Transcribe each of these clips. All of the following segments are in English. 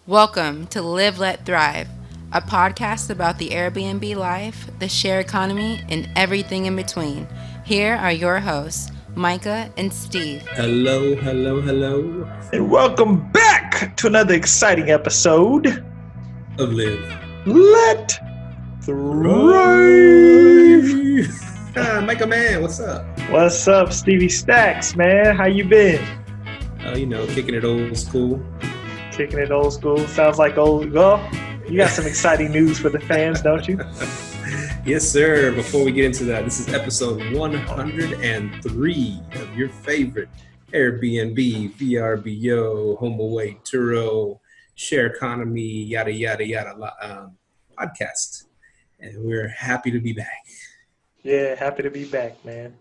Welcome to Live, Let Thrive, a podcast about the Airbnb life, the share economy, and everything in between. Here are your hosts, Myka and Steve. Hello, hello, hello. And welcome back to another exciting episode Of Live. Let Thrive. Myka man, what's up? What's up, Stevie Stacks, man? How you been? Kicking it old school. Kicking it old school. Sounds like old. Well, you got some exciting news for the fans, don't you? Yes, sir. Before we get into that, this is episode 103 of your favorite Airbnb, VRBO, Homeaway, Turo, share economy, yada, yada, yada podcast. And we're happy to be back. Yeah, happy to be back, man.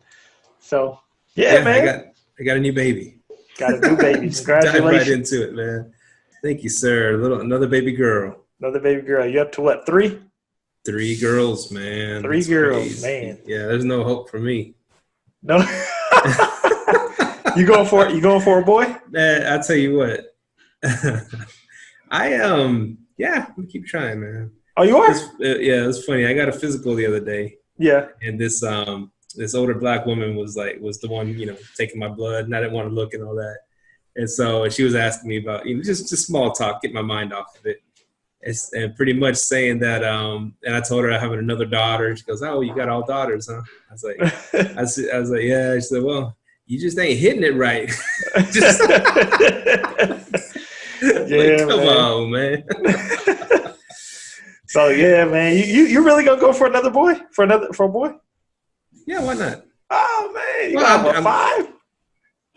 So, yeah man. I got a new baby. Got a new baby. Congratulations. Dive right into it, man. Thank you, sir. Another baby girl. Another baby girl. You up to what, 3? 3 girls, man. Three That's girls, crazy. man. Yeah, there's no hope for me. No. You going for it? You going for a boy? Man, I'll tell you what. I'm gonna keep trying, man. Oh, you are? Yeah, it's funny. I got a physical the other day, Yeah. and this older black woman was the one, taking my blood, and I didn't want to look and all that. And so she was asking me about, just small talk, get my mind off of it. And pretty much saying that, and I told her I have another daughter. She goes, "Oh, you got all daughters, huh?" I was like, "Yeah." She said, "Well, you just ain't hitting it right." Come on, man. So yeah, man, you really gonna go for another boy? For a boy? Yeah, why not? Oh man, you Well, got 5?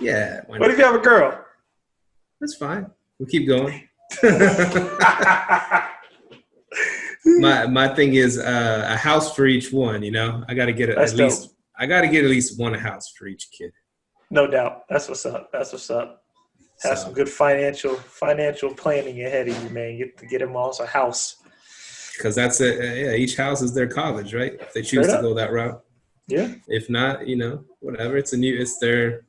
Yeah, why What not? if you have a girl? That's fine. We'll keep going. My thing is a house for each one. I got to get at least one house for each kid. No doubt. That's what's up. Have some good financial planning ahead of you, man. Get them all a house. Because that's it. Yeah, each house is their college, right? If they choose to go that route. Yeah. If not, whatever. It's their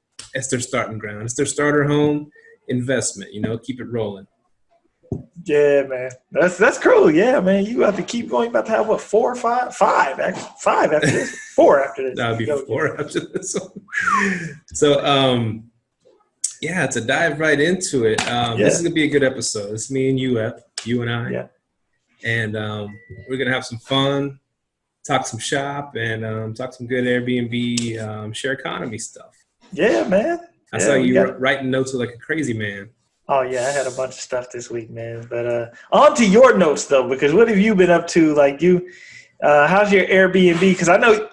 starting ground. It's their starter home investment. Keep it rolling. Yeah, man. That's cool. Yeah, man. You have to keep going. You about to have what, 4 or 5? 5, actually. 5 after this. 4 after this. That would be 4 after this one. So, to dive right into it. This is gonna be a good episode. It's me and you and I. Yeah. And we're gonna have some fun, talk some shop, and talk some good Airbnb share economy stuff. Yeah, man. I saw you writing notes like a crazy man. Oh, yeah, I had a bunch of stuff this week, man. But on to your notes, though, because what have you been up to? Like, how's your Airbnb? Because honestly,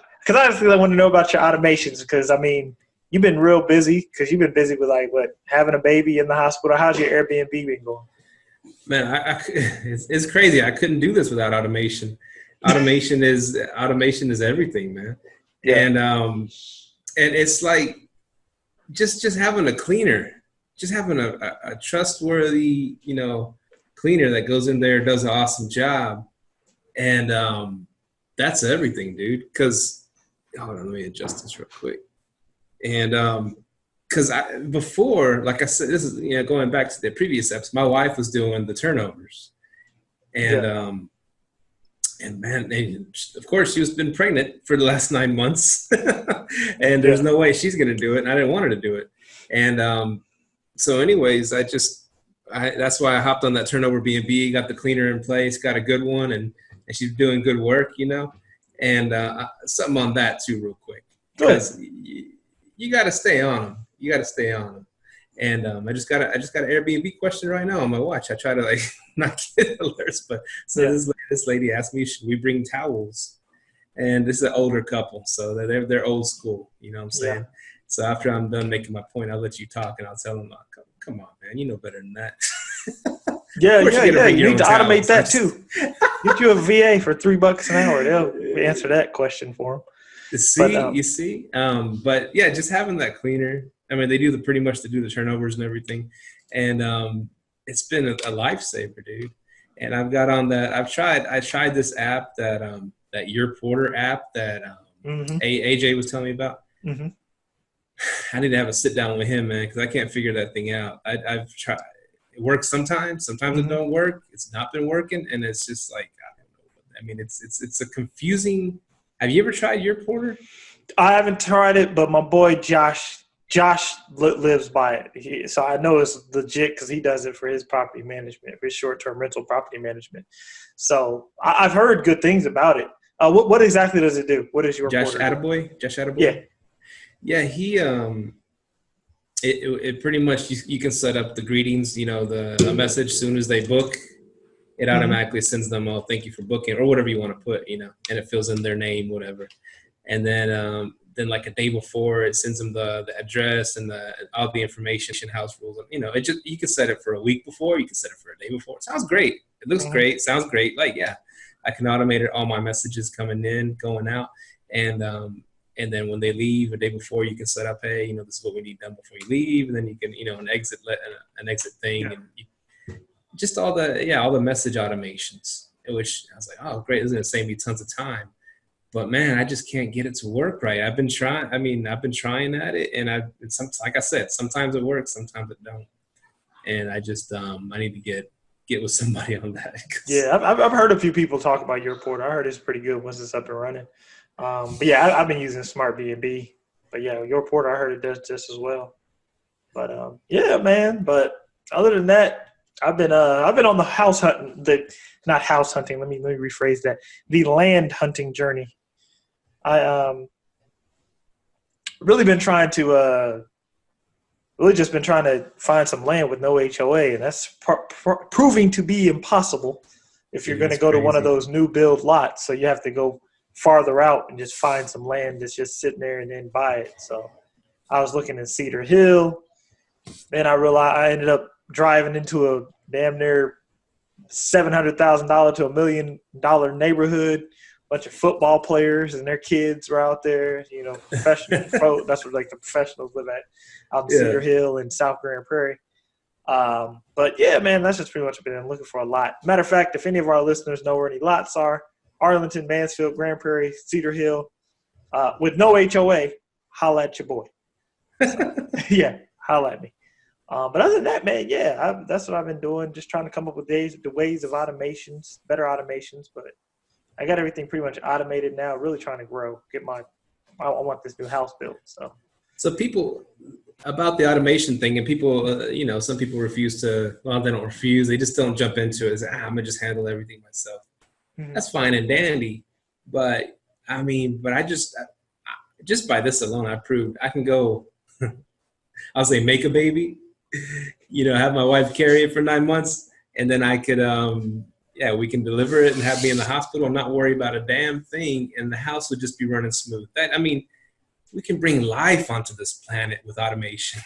I want to know about your automations because, you've been real busy because you've been busy with, having a baby in the hospital. How's your Airbnb been going? Man, it's crazy. I couldn't do this without automation. Automation is everything, man. Yeah. And it's like just having a cleaner. Just having a trustworthy, cleaner that goes in there, does an awesome job. And that's everything, dude. Because, hold on, let me adjust this real quick. And because before, like I said, this is, going back to the previous episode, my wife was doing the turnovers. And, and man, of course, she's been pregnant for the last 9 months. And there's no way she's going to do it. And I didn't want her to do it. And, so anyways, that's why I hopped on that turnover B&B, got the cleaner in place, got a good one, and she's doing good work, and something on that too real quick. Because you got to stay on them. And I just got an Airbnb question right now on my watch. I try to not get alerts, but this lady asked me, should we bring towels? And this is an older couple, so they're old school, you know what I'm saying? Yeah. So after I'm done making my point, I'll let you talk, and I'll tell them, come on, man, you know better than that. Yeah. You need to automate that too. Get you a VA for $3 an hour. They'll answer that question for them. You see? But yeah, just having that cleaner. They do pretty much the turnovers and everything. And it's been a lifesaver, dude. And I've got on that. I tried this app that Your Porter app that AJ was telling me about. Mm-hmm. I need to have a sit down with him, man, because I can't figure that thing out. I've tried. It works sometimes it don't work. It's not been working, and it's just like, I don't know. I mean, it's a confusing. Have you ever tried your porter? I haven't tried it, but my boy Josh lives by it. So I know it's legit because he does it for his property management, for his short-term rental property management. So I've heard good things about it. What exactly does it do? What is your Josh porter? Josh Attaboy? Yeah. Yeah, he it pretty much you can set up the greetings, you know, the message as soon as they book, it automatically sends them, oh, thank you for booking, or whatever you want to put, you know, and it fills in their name, whatever. And then like a day before, it sends them the address and all the information, house rules. You know, you can set it for a week before, you can set it for a day before. It sounds great. It looks great. Sounds great. Like, yeah, I can automate all my messages coming in, going out, and then when they leave a day before, you can set up, hey, you know, this is what we need done before you leave, and then you can, you know, an exit thing, and just all the message automations. Which I was like, oh, great, this is gonna save me tons of time. But man, I just can't get it to work right. I've been trying at it, and like I said, sometimes it works, sometimes it don't. And I just I need to get with somebody on that. Yeah, I've heard a few people talk about your portal. I heard it's pretty good once it's up and running. But yeah, I've been using Smart B&B. But yeah, your portal, I heard it does just as well. But yeah, man. But other than that, I've been on the house hunting. Not house hunting. Let me rephrase that. The land hunting journey. I really been trying to just been trying to find some land with no HOA, and that's proving to be impossible if you're going to go to one of those new build lots. So you have to go farther out and just find some land that's just sitting there and then buy it. So I was looking at Cedar Hill. Then I realized I ended up driving into a damn near $700,000 to $1 million neighborhood. Bunch of football players and their kids were out there, you know, professional. That's where like the professionals live at, out in Cedar Hill and South Grand Prairie. But yeah, man, that's just pretty much been looking for a lot. Matter of fact, if any of our listeners know where any lots are, Arlington, Mansfield, Grand Prairie, Cedar Hill, with no HOA, holla at your boy. So, yeah, holla at me. But other than that, man, yeah, that's what I've been doing. Just trying to come up with the ways of automations, better automations. But I got everything pretty much automated now. Really trying to grow. I want this new house built. So people about the automation thing, and people, you know, some people refuse to. Well, they don't refuse. They just don't jump into it. Say, I'm gonna just handle everything myself. That's fine and dandy, but I mean, I just by this alone, I proved I can go. I'll say make a baby, you know, have my wife carry it for 9 months, and then I could, we can deliver it and have me in the hospital and not worry about a damn thing, and the house would just be running smooth. We can bring life onto this planet with automation.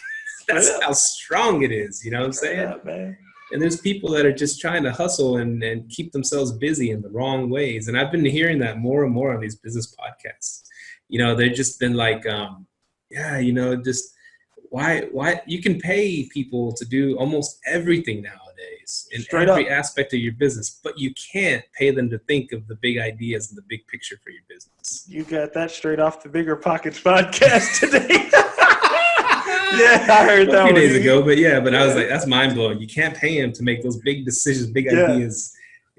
That's how strong it is. You know what I'm saying? Yeah, man. And there's people that are just trying to hustle and keep themselves busy in the wrong ways. And I've been hearing that more and more on these business podcasts. You know, they've just been like, you know, just why you can pay people to do almost everything nowadays in every aspect of your business, but you can't pay them to think of the big ideas and the big picture for your business. You got that straight off the Bigger Pockets podcast today. Yeah, I heard that a few days ago, but I was like, that's mind blowing. You can't pay him to make those big decisions, big ideas.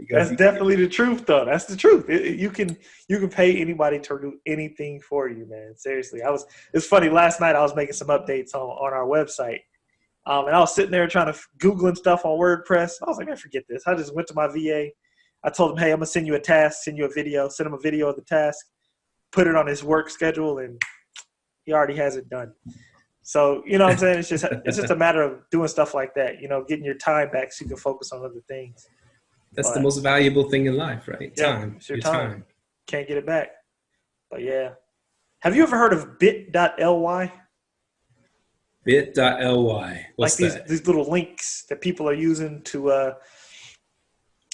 That's definitely the truth, though. That's the truth. You can pay anybody to do anything for you, man. Seriously, it's funny. Last night I was making some updates on our website, and I was sitting there trying to Googling stuff on WordPress. I was like, man, forget this. I just went to my VA. I told him, hey, I'm gonna send you a task, send you a video, send him a video of the task, put it on his work schedule, and he already has it done. So, you know what I'm saying? It's just a matter of doing stuff like that, you know, getting your time back so you can focus on other things. That's the most valuable thing in life, right? Yeah, time. It's your time. Can't get it back. But yeah. Have you ever heard of bit.ly? Bit.ly. What's like that? These little links that people are using to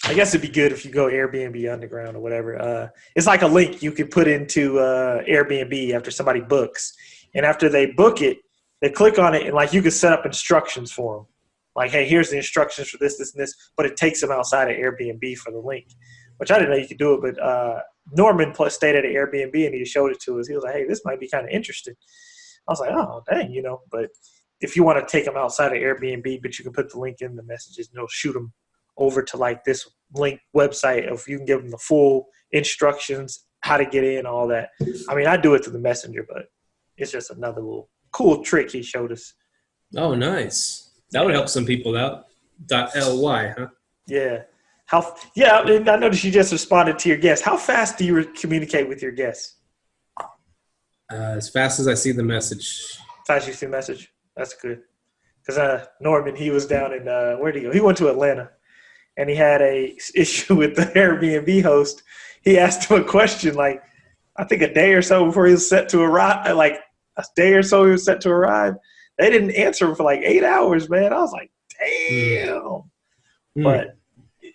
I guess it'd be good if you go Airbnb Underground or whatever. It's like a link you can put into Airbnb after somebody books. And after they book it, they click on it, and like you can set up instructions for them. Like, hey, here's the instructions for this, this, and this, but it takes them outside of Airbnb for the link, which I didn't know you could do it. But Norman stayed at an Airbnb, and he showed it to us. He was like, hey, this might be kind of interesting. I was like, oh, dang, you know. But if you want to take them outside of Airbnb, but you can put the link in the messages and it'll shoot them over to like this link website. If you can give them the full instructions, how to get in, all that. I mean, I do it to the messenger, but it's just another little cool trick he showed us. Oh, nice. That would help some people out. .ly, huh? Yeah. And I noticed you just responded to your guests. How fast do you communicate with your guests? As fast as I see the message. Fast as you see the message? That's good. Because Norman, he was down in, where did he go? He went to Atlanta, and he had a issue with the Airbnb host. He asked him a question, like, I think a day or so before he was set to arrive, like a day or so he was set to arrive. They didn't answer him for like 8 hours, man. I was like, damn. But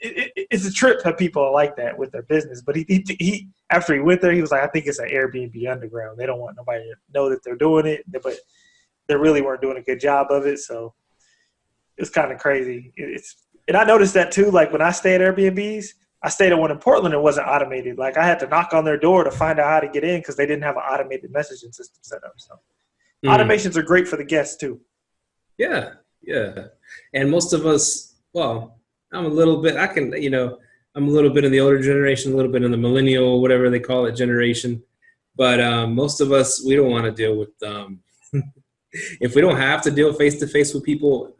it's a trip how people are like that with their business. But he after he went there, he was like, I think it's an Airbnb underground. They don't want nobody to know that they're doing it, but they really weren't doing a good job of it. So it's kind of crazy. And I noticed that too. Like when I stay at Airbnbs, I stayed at one in Portland. It wasn't automated. Like I had to knock on their door to find out how to get in because they didn't have an automated messaging system set up. So automations are great for the guests too. Yeah. And most of us, well, I'm a little bit in the older generation, a little bit in the millennial, whatever they call it, generation. But most of us, we don't want to deal with if we don't have to deal face-to-face with people,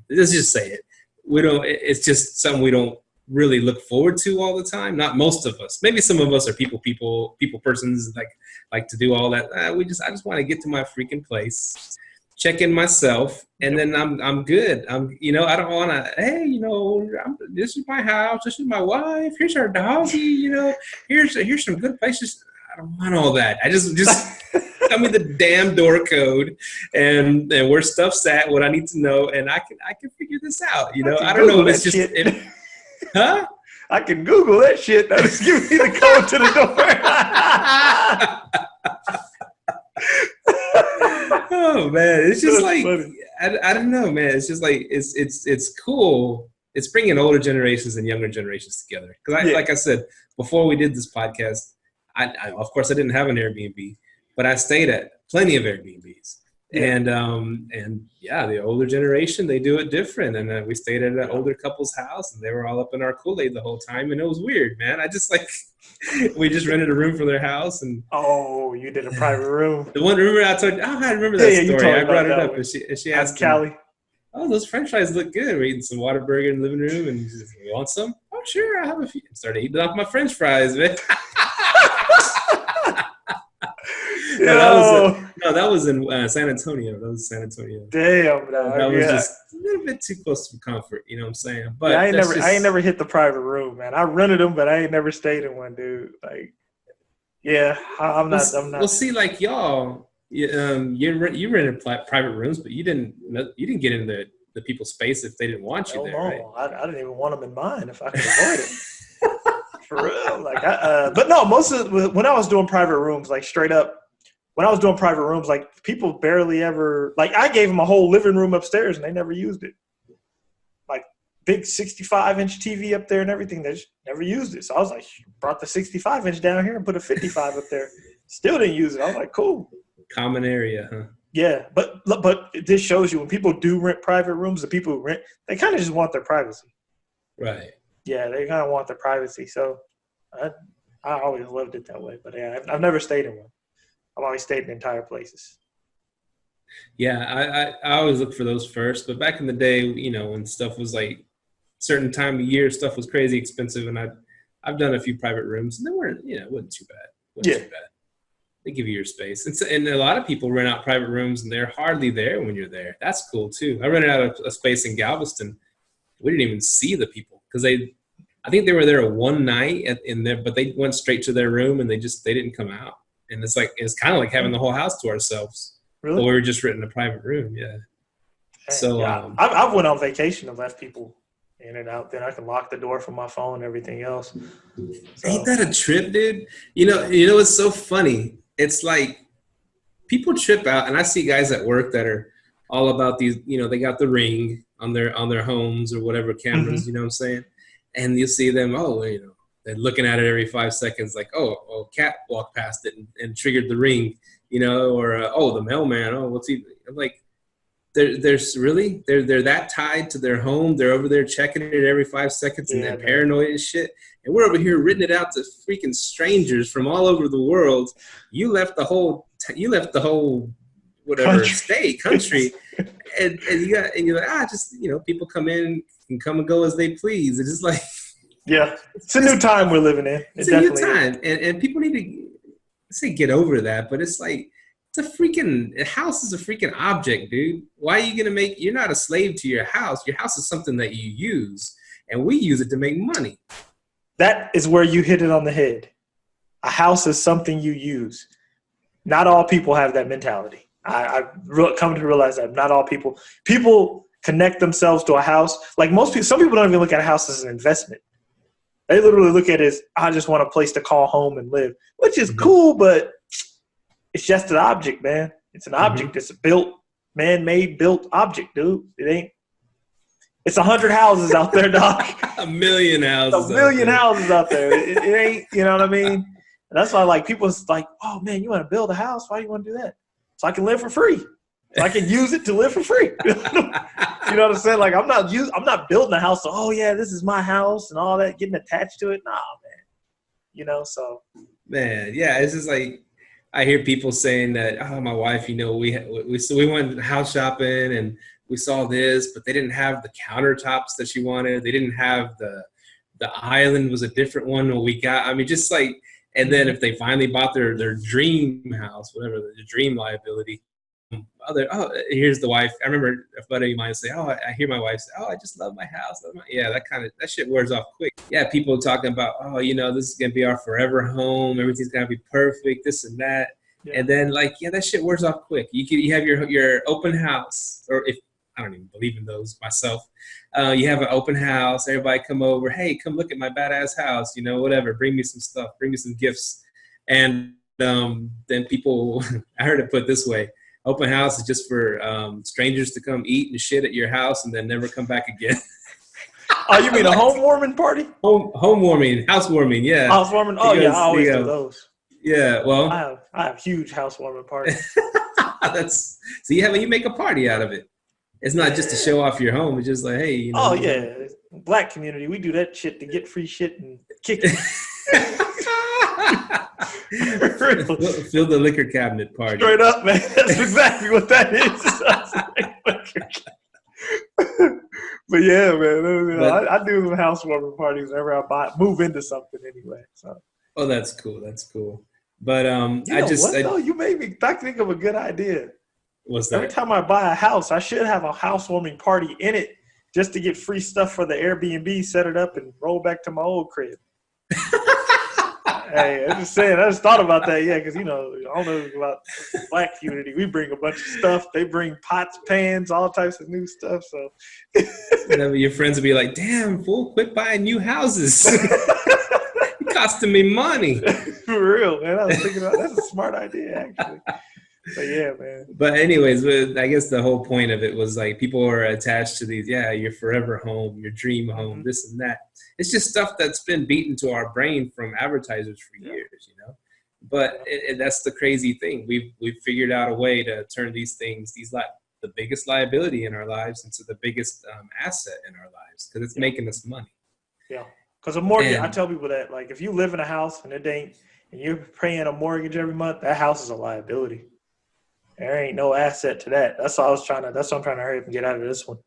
let's just say it. It's just something we don't really look forward to all the time. Not most of us. Maybe some of us are people persons like to do all that. I just want to get to my freaking place, check in myself, and then I'm good. I don't want to, hey, this is my house, this is my wife, here's our doggy, here's some good places. I don't want all that. I just tell me the damn door code and where stuff's at, what I need to know, and I can figure this out. I don't know if it's just huh? I can Google that shit. Now just give me the code to the door. Oh man, it's just like I don't know, man. It's just like it's cool. It's bringing older generations and younger generations together. Because like I said before we did this podcast, I of course I didn't have an Airbnb, but I stayed at plenty of Airbnbs. Yeah. And the older generation, they do it different. And we stayed at an older couple's house, and they were all up in our Kool-Aid the whole time, and it was weird, man. We just rented a room for their house, and you did a private room. The one, remember I told you? Oh, I remember that story. I brought it up, and she asked Callie. Oh, those French fries look good. We're eating some Whataburger in the living room, and she said, "You want some?" Oh, sure, I have a few. And started eating off my French fries, man. That was in San Antonio. That was San Antonio. Damn, that was just a little bit too close to comfort. You know what I'm saying? But I ain't never hit the private room, man. I rented them, but I ain't never stayed in one, dude. Like, I'm not. Well, see, like y'all, you rented private rooms, but you didn't get into the people's space if they didn't want you there. Right? I didn't even want them in mine if I could avoid it. For real, but no. Most of when I was doing private rooms, like straight up. When I was doing private rooms, like people barely ever, like I gave them a whole living room upstairs and they never used it. Like big 65-inch TV up there and everything, they just never used it. So I was like, brought the 65-inch down here and put a 55 up there. Still didn't use it. I was like, cool. Common area, huh? Yeah, but this shows you when people do rent private rooms, the people who rent, they kind of just want their privacy. Right. Yeah, they kind of want their privacy. So I always loved it that way. But yeah, I've never stayed in one. I've always stayed in entire places. Yeah, I always look for those first. But back in the day, when stuff was like certain time of year, stuff was crazy expensive, and I've done a few private rooms, and they weren't, it wasn't too bad. Too bad. They give you your space, and a lot of people rent out private rooms, and they're hardly there when you're there. That's cool too. I rented out a space in Galveston. We didn't even see the people because I think they were there one night in there, but they went straight to their room and they didn't come out. And it's kind of like having the whole house to ourselves. Really? But we were just renting a private room, yeah. So yeah. I've went on vacation and left people in and out. Then I can lock the door from my phone and everything else. So. Ain't that a trip, dude? You know, it's so funny. It's like people trip out, and I see guys at work that are all about these. They got the Ring on their homes or whatever cameras. Mm-hmm. You know what I'm saying? And you see them, they're looking at it every 5 seconds, like, cat walked past it and triggered the Ring, or the mailman. Oh, what's he? I'm like, they're that tied to their home. They're over there checking it every 5 seconds and they're paranoid and shit. And we're over here renting it out to freaking strangers from all over the world. You left the whole whatever country, and you're like, just, people come in and come and go as they please. It's just like, yeah, it's a new time we're living in. It's a new time, and people need to say get over that. But it's like, a house is a freaking object, dude. Why are you gonna you're not a slave to your house. Your house is something that you use, and we use it to make money. That is where you hit it on the head. A house is something you use. Not all people have that mentality. I've come to realize that not all people connect themselves to a house. Like most people, some people don't even look at a house as an investment. They literally look at it as, I just want a place to call home and live, which is cool, but it's just an object, man. It's an object. It's a man-made built object, dude. It ain't. It's 100 houses out there, dog. A million houses. Houses out there. It ain't. You know what I mean? And that's why, like, people's like, oh man, you want to build a house? Why do you want to do that? So I can live for free. So I can use it to live for free. You know what I'm saying? Like, I'm not building a house. So, oh yeah, this is my house and all that, getting attached to it. Nah, man. So. Man, yeah, it's just like, I hear people saying that, oh, my wife, we went house shopping and we saw this, but they didn't have the countertops that she wanted. They didn't have the island was a different one when we got. I mean, just like, and then if they finally bought their dream house, whatever, the dream liability, here's the wife. I remember a buddy of mine say, oh, I hear my wife say, oh, I just love my house. Yeah, that shit wears off quick. Yeah, people talking about, oh, this is going to be our forever home. Everything's going to be perfect, this and that. Yeah. And then, like, yeah, that shit wears off quick. You have your open house, or if I don't even believe in those myself. You have an open house. Everybody come over. Hey, come look at my badass house. Whatever. Bring me some stuff. Bring me some gifts. And then people, I heard it put this way. Open house is just for strangers to come eat and shit at your house and then never come back again. Oh, you mean a home-warming party? Home-warming. House-warming, yeah. House-warming? Oh, yeah, I always do those. Yeah, well. I have huge house-warming parties. So you make a party out of it. It's not just to show off your home. It's just like, hey, Oh, yeah. Black community, we do that shit to get free shit and kick it. Fill the liquor cabinet party. Straight up, man. That's exactly what that is. But yeah, man. I do the housewarming parties whenever I move into something anyway. So. Oh, that's cool. That's cool. But you made me think of a good idea. What's that? Every time I buy a house, I should have a housewarming party in it just to get free stuff for the Airbnb, set it up, and roll back to my old crib. Hey, I'm just saying. I just thought about that, yeah, because I don't know about the Black community. We bring a bunch of stuff. They bring pots, pans, all types of new stuff. So, your friends will be like, "Damn, fool, quit buying new houses. It's costing me money." For real, man. I was thinking about that's a smart idea, actually. But yeah, man. But anyways, I guess the whole point of it was like people are attached to these, your forever home, your dream home, this and that. It's just stuff that's been beaten to our brain from advertisers for years, But that's the crazy thing. We've figured out a way to turn these things, the biggest liability in our lives, into the biggest asset in our lives because it's making us money. Yeah, because a mortgage. I tell people that if you live in a house and and you're paying a mortgage every month, that house is a liability. There ain't no asset to that. That's what I'm trying to hurry up and get out of this one.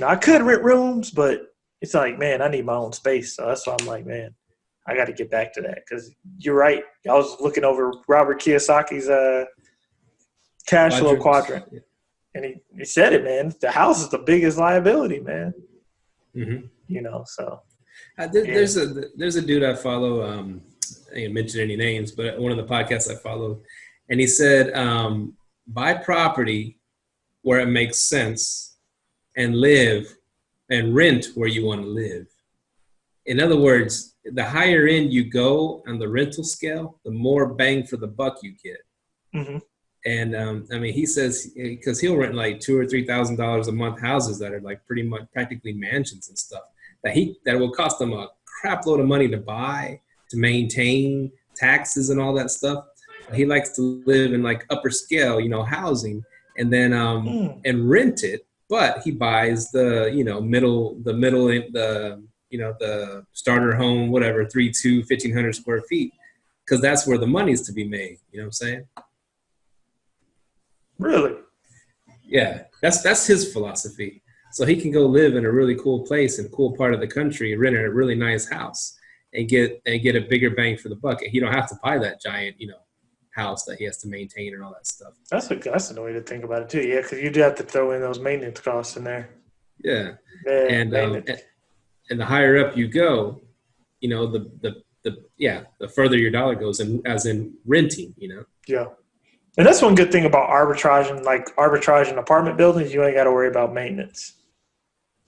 I could rent rooms, but it's like, man, I need my own space. So that's why I'm like, man, I got to get back to that. Because you're right. I was looking over Robert Kiyosaki's cash flow quadrant. And he said it, man. The house is the biggest liability, man. Mm-hmm. So. There's a dude I follow. I didn't mention any names, but one of the podcasts I follow. And he said, buy property where it makes sense and live and rent where you want to live. In other words, the higher end you go on the rental scale, the more bang for the buck you get. Mm-hmm. And he says, because he'll rent like $2,000 or $3,000 a month houses that are like pretty much practically mansions and stuff that will cost them a crap load of money to buy, to maintain, taxes and all that stuff. He likes to live in like upper scale, housing. and then and rent it. But he buys the the starter home, whatever, 1,500 square feet, because that's where the money's to be made. You know what I'm saying? Really? Yeah, that's his philosophy. So he can go live in a really cool place in a cool part of the country, rent a really nice house, and get a bigger bang for the buck. He don't have to buy that giant, house that he has to maintain and all that stuff. That's the way to think about it too. Yeah, because you do have to throw in those maintenance costs in there. Yeah, and the higher up you go, the further your dollar goes, and as in renting, Yeah. And that's one good thing about arbitraging apartment buildings. You ain't got to worry about maintenance.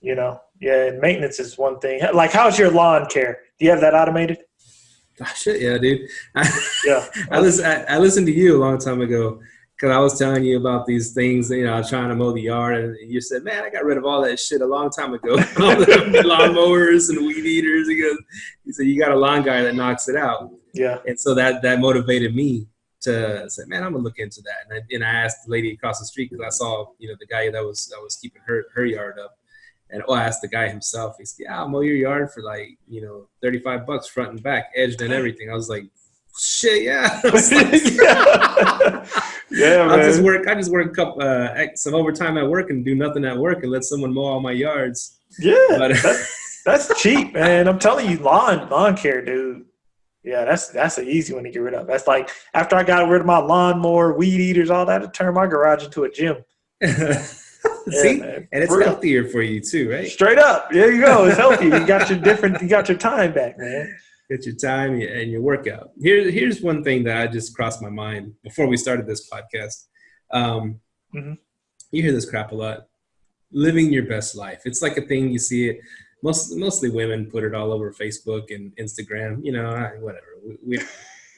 Yeah, and maintenance is one thing. Like, how's your lawn care? Do you have that automated? Oh, shit, yeah, dude. Yeah. I listened to you a long time ago because I was telling you about these things, I was trying to mow the yard, and you said, man, I got rid of all that shit a long time ago. All the lawnmowers and weed eaters. He said, you got a lawn guy that knocks it out. Yeah. And so that motivated me to say, man, I'm gonna look into that. And I asked the lady across the street because I saw, the guy that was keeping her yard up. And I asked the guy himself. He said, yeah, I'll mow your yard for like, $35 front and back, edged and everything. I was like, shit, yeah. Yeah, man. I just work some overtime at work and do nothing at work and let someone mow all my yards. Yeah, but that's cheap, man. I'm telling you, lawn care, dude. Yeah, that's an easy one to get rid of. That's like after I got rid of my lawnmower, weed eaters, all that, it turned my garage into a gym. See, man. And it's healthier for you too, right? Straight up, there you go. It's healthy. You got your time back, man. Get your time and your workout. Here's one thing that I just crossed my mind before we started this podcast. You hear this crap a lot. Living your best life. It's like a thing you see it. Mostly women put it all over Facebook and Instagram. Whatever.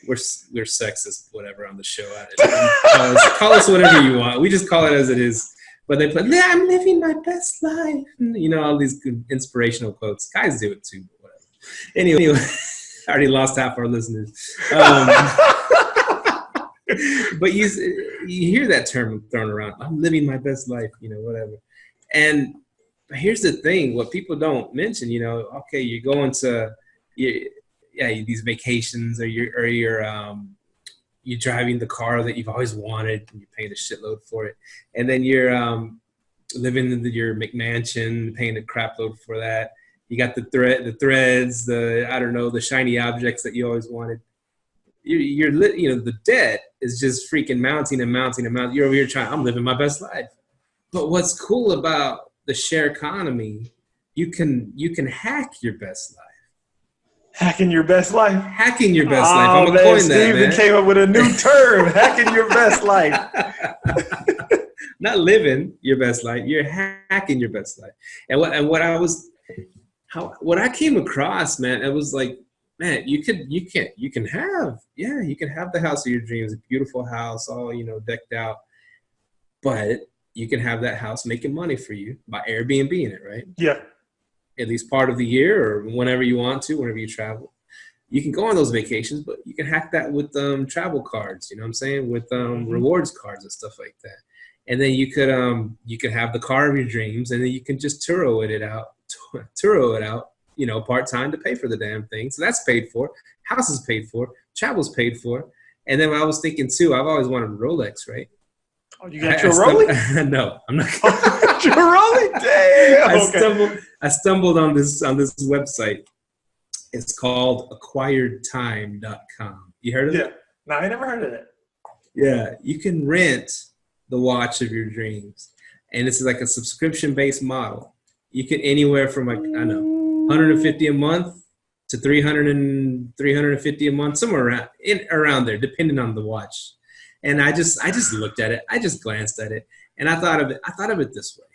We're sexist, whatever, on the show. Call us whatever you want. We just call it as it is. But they put, I'm living my best life. And, all these good inspirational quotes. Guys do it too. Whatever. Anyway, I already lost half our listeners. But you hear that term thrown around. I'm living my best life, whatever. And here's the thing. What people don't mention, okay, you're going to these vacations or you're driving the car that you've always wanted and you're paying a shitload for it. And then you're living in your McMansion, paying a crap load for that. You got the threads, the shiny objects that you always wanted. The debt is just freaking mounting and mounting and mounting. You're over here I'm living my best life. But what's cool about the share economy, you can hack your best life. Hacking your best life? Hacking your best life. I'm going to coin that, man. Steven came up with a new term, hacking your best life. Not living your best life. You're hacking your best life. And what I came across, man, it was like, man, you can have the house of your dreams, a beautiful house, all, decked out. But you can have that house making money for you by Airbnb in it, right? Yeah. At least part of the year or whenever you want to, whenever you travel. You can go on those vacations, but you can hack that with travel cards, you know what I'm saying? With rewards cards and stuff like that. And then you could have the car of your dreams, and then you can just turo it out, part-time to pay for the damn thing. So that's paid for. House is paid for. Travel's paid for. And then I was thinking too, I've always wanted a Rolex, right? Oh, you got your Rolex? No, I'm not. Your Rolex? Damn. I stumbled on this website. It's called acquiredtime.com. You heard of it? Yeah. No, I never heard of it. Yeah, you can rent the watch of your dreams, and it's like a subscription-based model. You can anywhere from 150 a month to 350 a month, somewhere around there, depending on the watch. And I just looked at it. I just glanced at it, and I thought of it this way.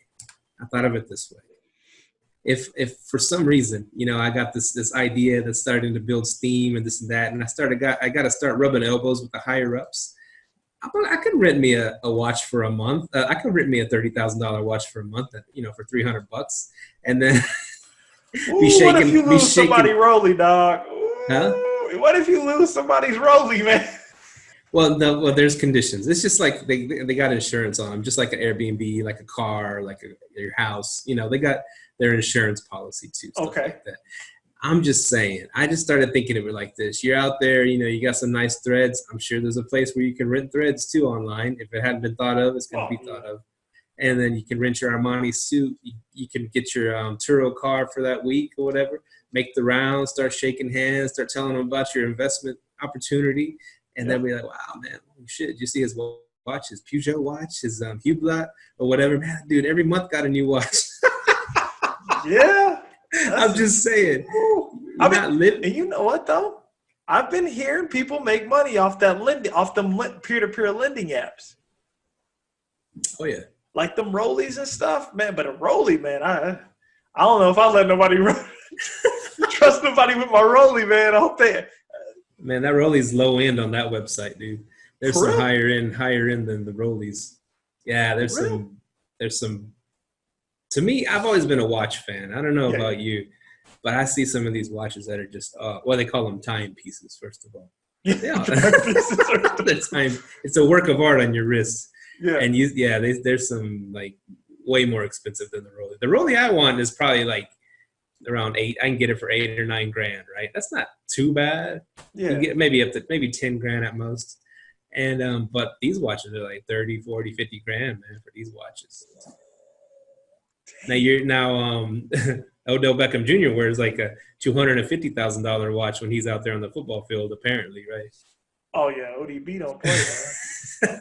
If for some reason, I got this idea that's starting to build steam and this and that, and I got to start rubbing elbows with the higher ups. I could rent me a watch for a month. I could rent me a $30,000 watch for a month, for $300, and then be shaking. What if you lose somebody Rolly, dog? Huh? What if you lose somebody's Rolly, man? Well, no, well, there's conditions. It's just like they got insurance on them, just like an Airbnb, like a car, like your house. You know, they got their insurance policy too. Stuff Okay. like that. I'm just saying. I just started thinking of it like this. You're out there, you know, you got some nice threads. I'm sure there's a place where you can rent threads too online. If it hadn't been thought of, it's going to be thought of. And then you can rent your Armani suit. You can get your Turo car for that week or whatever. Make the rounds, start shaking hands, start telling them about your investment opportunity. And then we're like, wow, man, shit, did you see his watch, his Peugeot watch, his Hublot or whatever? Man, dude, every month got a new watch. Yeah. I'm just saying. And you know what, though? I've been hearing people make money off that lending, off them peer-to-peer lending apps. Oh, yeah. Like them rollies and stuff, man. But a rollie, man, I don't know if I let nobody trust nobody with my rollie, man. I hope they. Man, that rollie's low end on that website, dude. There's some higher end than the rollies. Yeah, there's some. To me, I've always been a watch fan. I don't know about you, but I see some of these watches that are just they call them timepieces. First of all, the time. It's a work of art on your wrist. Yeah, and there's some like way more expensive than the rollie. The rollie I want is probably like around $8. I can get it for $8 or $9 grand, right? That's not too bad. Yeah, you get maybe up to maybe 10 grand at most. And but these watches are like 30, 40, 50 grand, man, for these watches. Now Odell Beckham Jr. wears like a $250,000 watch when he's out there on the football field, apparently, right? Oh yeah, ODB don't play, man.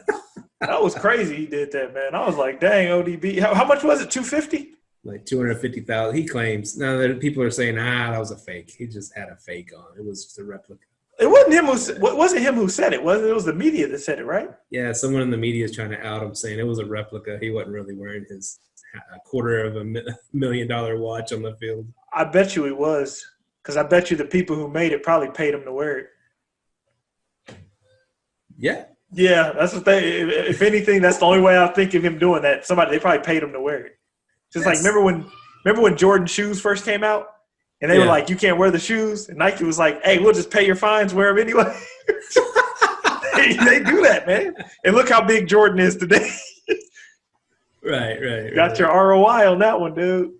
That was crazy. He did that, man. I was like, dang, ODB. How much was it? $250? Like $250,000. He claims. Now people are saying, that was a fake. He just had a fake on. It was just a replica. It wasn't him who said it. It was the media that said it, right? Yeah, someone in the media is trying to out him, saying it was a replica. He wasn't really wearing his $250,000 watch on the field. I bet you it was, because I bet you the people who made it probably paid him to wear it. Yeah. Yeah, that's the thing. If anything, that's the only way I think of him doing that. They probably paid him to wear it. Just like remember when Jordan shoes first came out, and they were like, "You can't wear the shoes," and Nike was like, "Hey, we'll just pay your fines, wear them anyway." They do that, man. And look how big Jordan is today. Right. Got your ROI on that one, dude.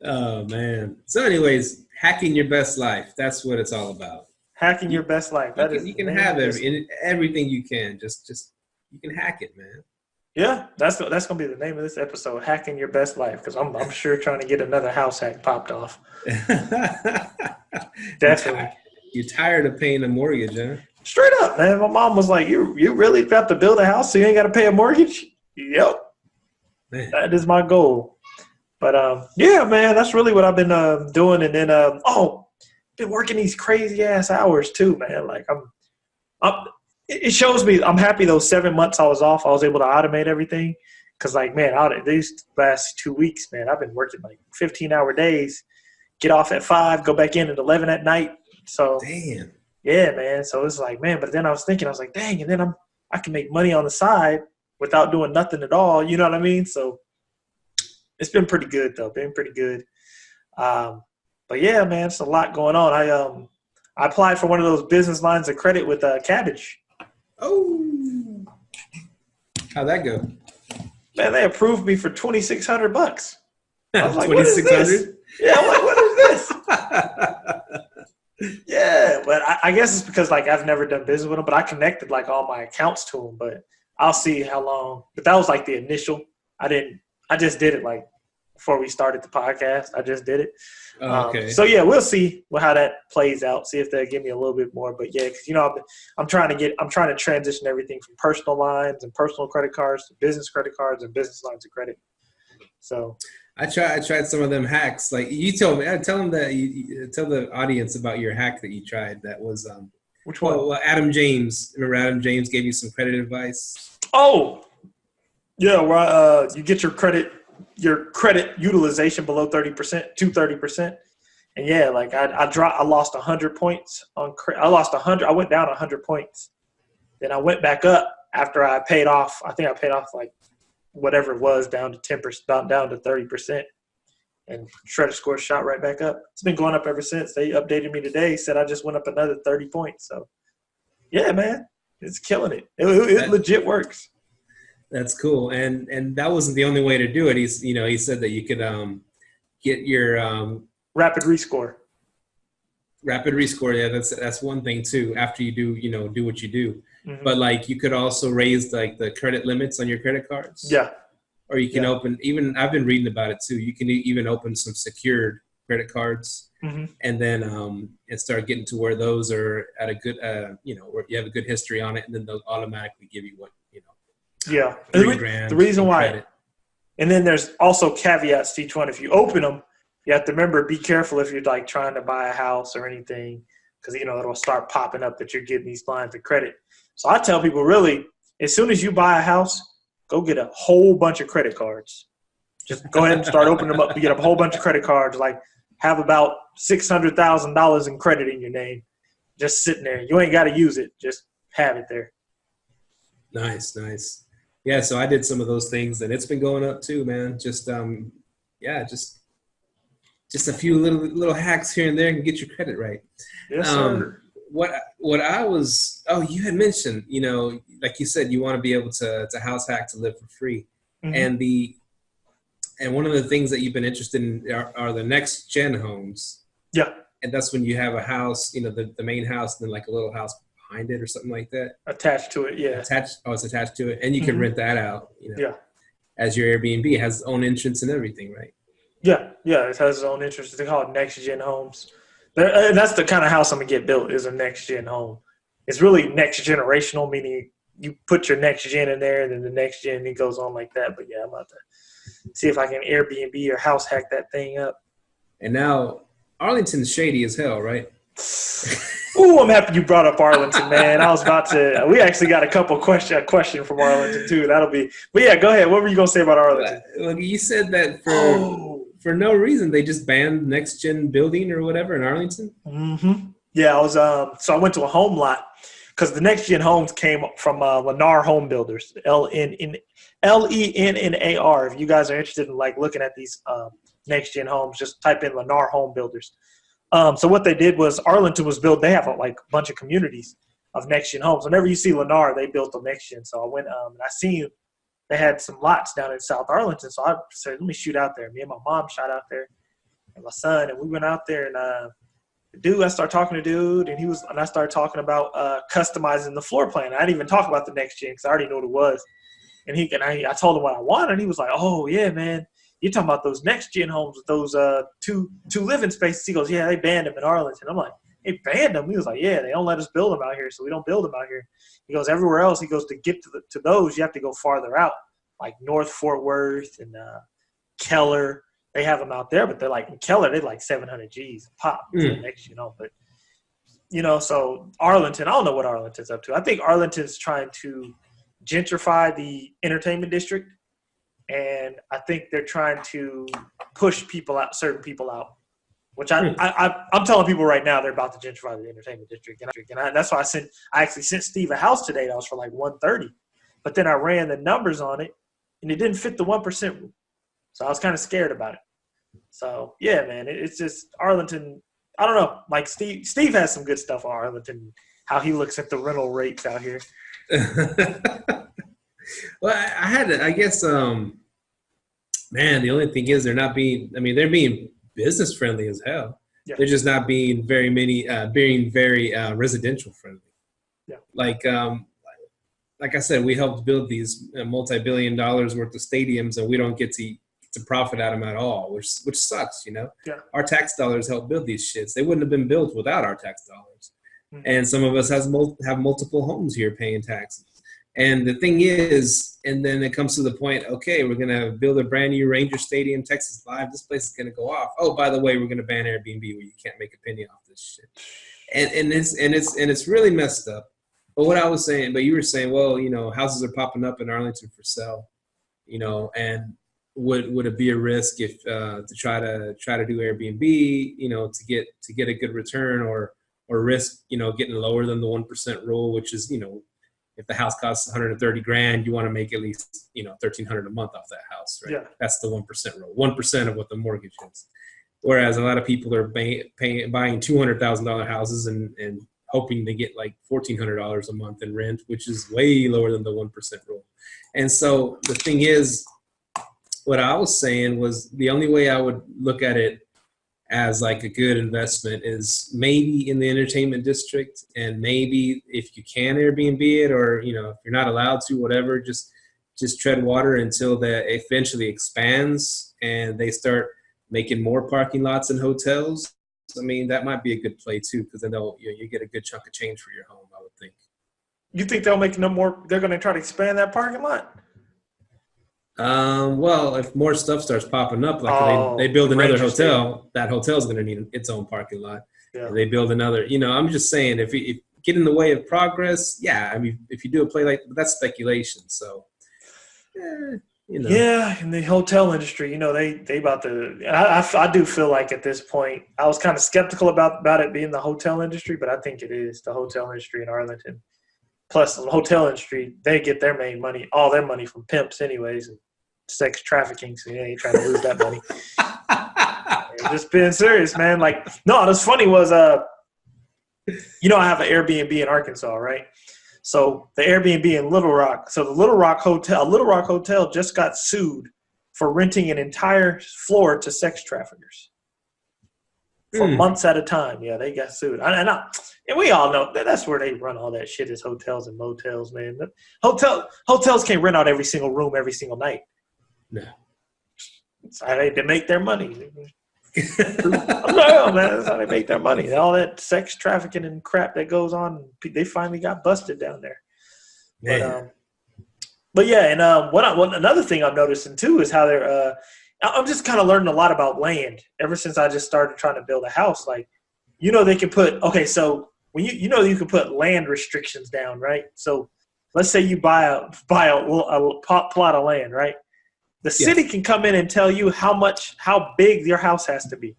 Oh man. So, anyways, hacking your best life. That's what it's all about. Hacking your best life. You can have everything you can. Just you can hack it, man. Yeah, that's gonna be the name of this episode, Hacking Your Best Life, because I'm sure trying to get another house hack popped off. Definitely. You're tired of paying a mortgage, huh? Straight up, man. My mom was like, "You really about to build a house so you ain't got to pay a mortgage?" Yep, man. That is my goal. But yeah, man, that's really what I've been doing. And then been working these crazy ass hours too, man. Like it shows me I'm happy those 7 months I was off, I was able to automate everything. Cause like, man, these last 2 weeks, man, I've been working like 15-hour days, get off at 5, go back in at 11 at night. So damn. Yeah, man. So it's like, man, but then I was like, dang, and then I can make money on the side without doing nothing at all. You know what I mean? So it's been pretty good though. Been pretty good. But yeah, man, it's a lot going on. I applied for one of those business lines of credit with Cabbage. Oh, how'd that go? Man, they approved me for $2,600. I was like, $2,600? Yeah, I'm like, what is this? Yeah, but I guess it's because like I've never done business with them, but I connected like all my accounts to them. But I'll see how long. But that was like the initial. I just did it like before we started the podcast. I just did it. Okay. So yeah, we'll see how that plays out. See if they give me a little bit more. But yeah, because I'm trying to transition everything from personal lines and personal credit cards to business credit cards and business lines of credit. So I tried some of them hacks. Like you told me, tell them that you tell the audience about your hack that you tried. That was which one? Well, Adam James. Remember Adam James gave you some credit advice? Oh, yeah. Well, you get your credit utilization below 30% to 30%. And yeah, like I lost 100 points on I lost 100. I went down 100 points. Then I went back up after I paid off. I think I paid off like whatever it was down to 10%, down to 30%. And credit score shot right back up. It's been going up ever since. They updated me today, said I just went up another 30 points. So yeah, man, It's killing it. It legit works. That's cool. And that wasn't the only way to do it. He said that you could get your rapid rescore. Rapid rescore. Yeah, that's one thing too. After you do what you do, but like you could also raise like the credit limits on your credit cards. Yeah. Or you can open, even I've been reading about it too. You can even open some secured credit cards, and then and start getting to where those are at a good, where you have a good history on it, and then they'll automatically give you what Yeah, $3,000 the reason why, credit. And then there's also caveats to each one. If you open them, you have to remember, be careful if you're like trying to buy a house or anything, because it'll start popping up that you're getting these lines of credit. So I tell people, really, as soon as you buy a house, go get a whole bunch of credit cards. Just go ahead and start opening them up. You get a whole bunch of credit cards, like have about $600,000 in credit in your name, just sitting there. You ain't got to use it. Just have it there. Nice. Yeah, so I did some of those things, and it's been going up too, man. Just just a few little hacks here and there can get your credit right. Yes, sir. What I was, you had mentioned, like you said, you want to be able to house hack to live for free. And one of the things that you've been interested in are the next gen homes. Yeah. And that's when you have a house, the main house, and then like a little house behind it or something like that. Attached to it, yeah. It's attached to it. And you can rent that out, as your Airbnb. It has its own entrance and everything, right? Yeah, it has its own entrance. They call it next gen homes. That's the kind of house I'm going to get built, is a next gen home. It's really next generational, meaning you put your next gen in there, and then the next gen, it goes on like that. But yeah, I'm about to see if I can Airbnb or house hack that thing up. And now Arlington's shady as hell, right? Ooh, I'm happy you brought up Arlington, man. I was about to. We actually got a question from Arlington too. But yeah, go ahead. What were you gonna say about Arlington? Well, you said that for no reason they just banned next gen building or whatever in Arlington. Yeah, I was. So I went to a home lot because the next gen homes came from Lennar Home Builders, Lennar. If you guys are interested in like looking at these next gen homes, just type in Lennar Home Builders. So what they did was Arlington was built. They have a bunch of communities of next gen homes. Whenever you see Lennar, they built a next gen. So I went and I seen they had some lots down in South Arlington. So I said, let me shoot out there. Me and my mom shot out there, and my son, and we went out there. And I started talking to dude, and I started talking about customizing the floor plan. I didn't even talk about the next gen because I already knew what it was. And I told him what I wanted, and he was like, "Oh yeah, man. You're talking about those next gen homes with those two living spaces." He goes, "Yeah, they banned them in Arlington." I'm like, "They banned them?" He was like, "Yeah, they don't let us build them out here, so we don't build them out here." He goes, "Everywhere else," he goes, "to get to those, you have to go farther out, like North Fort Worth and Keller. They have them out there, but they're like in Keller, they're like 700 G's a pop next, But so Arlington, I don't know what Arlington's up to. I think Arlington's trying to gentrify the entertainment district. And I think they're trying to push people out, certain people out, which I'm telling people right now they're about to gentrify the entertainment district. And that's why I actually sent Steve a house today that was for like $130, but then I ran the numbers on it and it didn't fit the 1% rule. So I was kind of scared about it. So yeah, man, it's just Arlington. I don't know. Like Steve has some good stuff on Arlington, how he looks at the rental rates out here. Well, I had to, I guess, man, the only thing is they're being business friendly as hell. Yeah. They're just not being very residential friendly. Yeah. Like I said, we helped build these multi-billion dollars worth of stadiums, and we don't get to profit out of them at all, which sucks, Yeah. Our tax dollars help build these shits. They wouldn't have been built without our tax dollars. And some of us have multiple homes here paying taxes. And the thing is, and then it comes to the point, okay, we're going to build a brand new Ranger Stadium, Texas Live. This place is going to go off. Oh, by the way, we're going to ban Airbnb where you can't make a penny off this shit. And it's really messed up. But you were saying, well, houses are popping up in Arlington for sale, and would it be a risk if to try to do Airbnb, to get a good return or risk, getting lower than the 1% rule, which is, if the house costs $130,000, you want to make at least, $1,300 a month off that house, right? Yeah. That's the 1% rule, 1% of what the mortgage is. Whereas a lot of people are buying $200,000 houses and hoping to get like $1,400 a month in rent, which is way lower than the 1% rule. And so the thing is, what I was saying was the only way I would look at it as like a good investment is maybe in the entertainment district, and maybe if you can Airbnb it, or if you're not allowed to, whatever, just tread water until that eventually expands and they start making more parking lots and hotels. I mean, that might be a good play too, because then you get a good chunk of change for your home, I would think. You think they'll make no more? They're going to try to expand that parking lot? Well, if more stuff starts popping up, like they build another hotel, that hotel is going to need its own parking lot. Yeah. And they build another, I'm just saying, if get in the way of progress, yeah. I mean, if you do a play like that's speculation. So, Yeah, in the hotel industry, they about to. I do feel like at this point, I was kind of skeptical about it being the hotel industry, but I think it is the hotel industry in Arlington. Plus, the hotel industry, they get their main money, all their money from pimps, anyways, and sex trafficking. So they ain't trying to lose that money. Just being serious, man. Like, no, what's funny was, I have an Airbnb in Arkansas, right? So the Airbnb in Little Rock. So the Little Rock Hotel just got sued for renting an entire floor to sex traffickers for months at a time. Yeah, they got sued. And we all know that's where they run all that shit is hotels and motels, man. Hotels can't rent out every single room every single night. No. That's how they make their money. No, man, that's how they make their money. All that sex trafficking and crap that goes on, they finally got busted down there. But yeah, and another thing I'm noticing too is how they're. I'm just kind of learning a lot about land ever since I just started trying to build a house. Like, they can put so when you can put land restrictions down, right? So let's say you buy a plot of land, right? The city can come in and tell you how big your house has to be,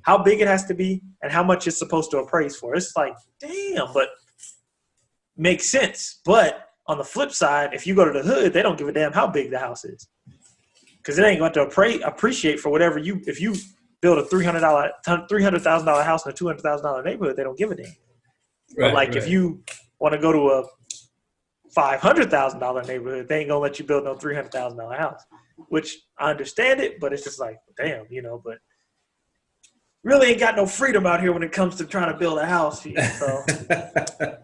how big it has to be, and how much it's supposed to appraise for. It's like, damn, but makes sense. But on the flip side, if you go to the hood, they don't give a damn how big the house is, because it ain't going to appreciate for whatever if you build a $300,000 house in a $200,000 neighborhood, they don't give a damn. Right, but if you want to go to a $500,000 neighborhood, they ain't gonna let you build no $300,000 house. Which I understand it, but it's just like, damn, but really ain't got no freedom out here when it comes to trying to build a house. So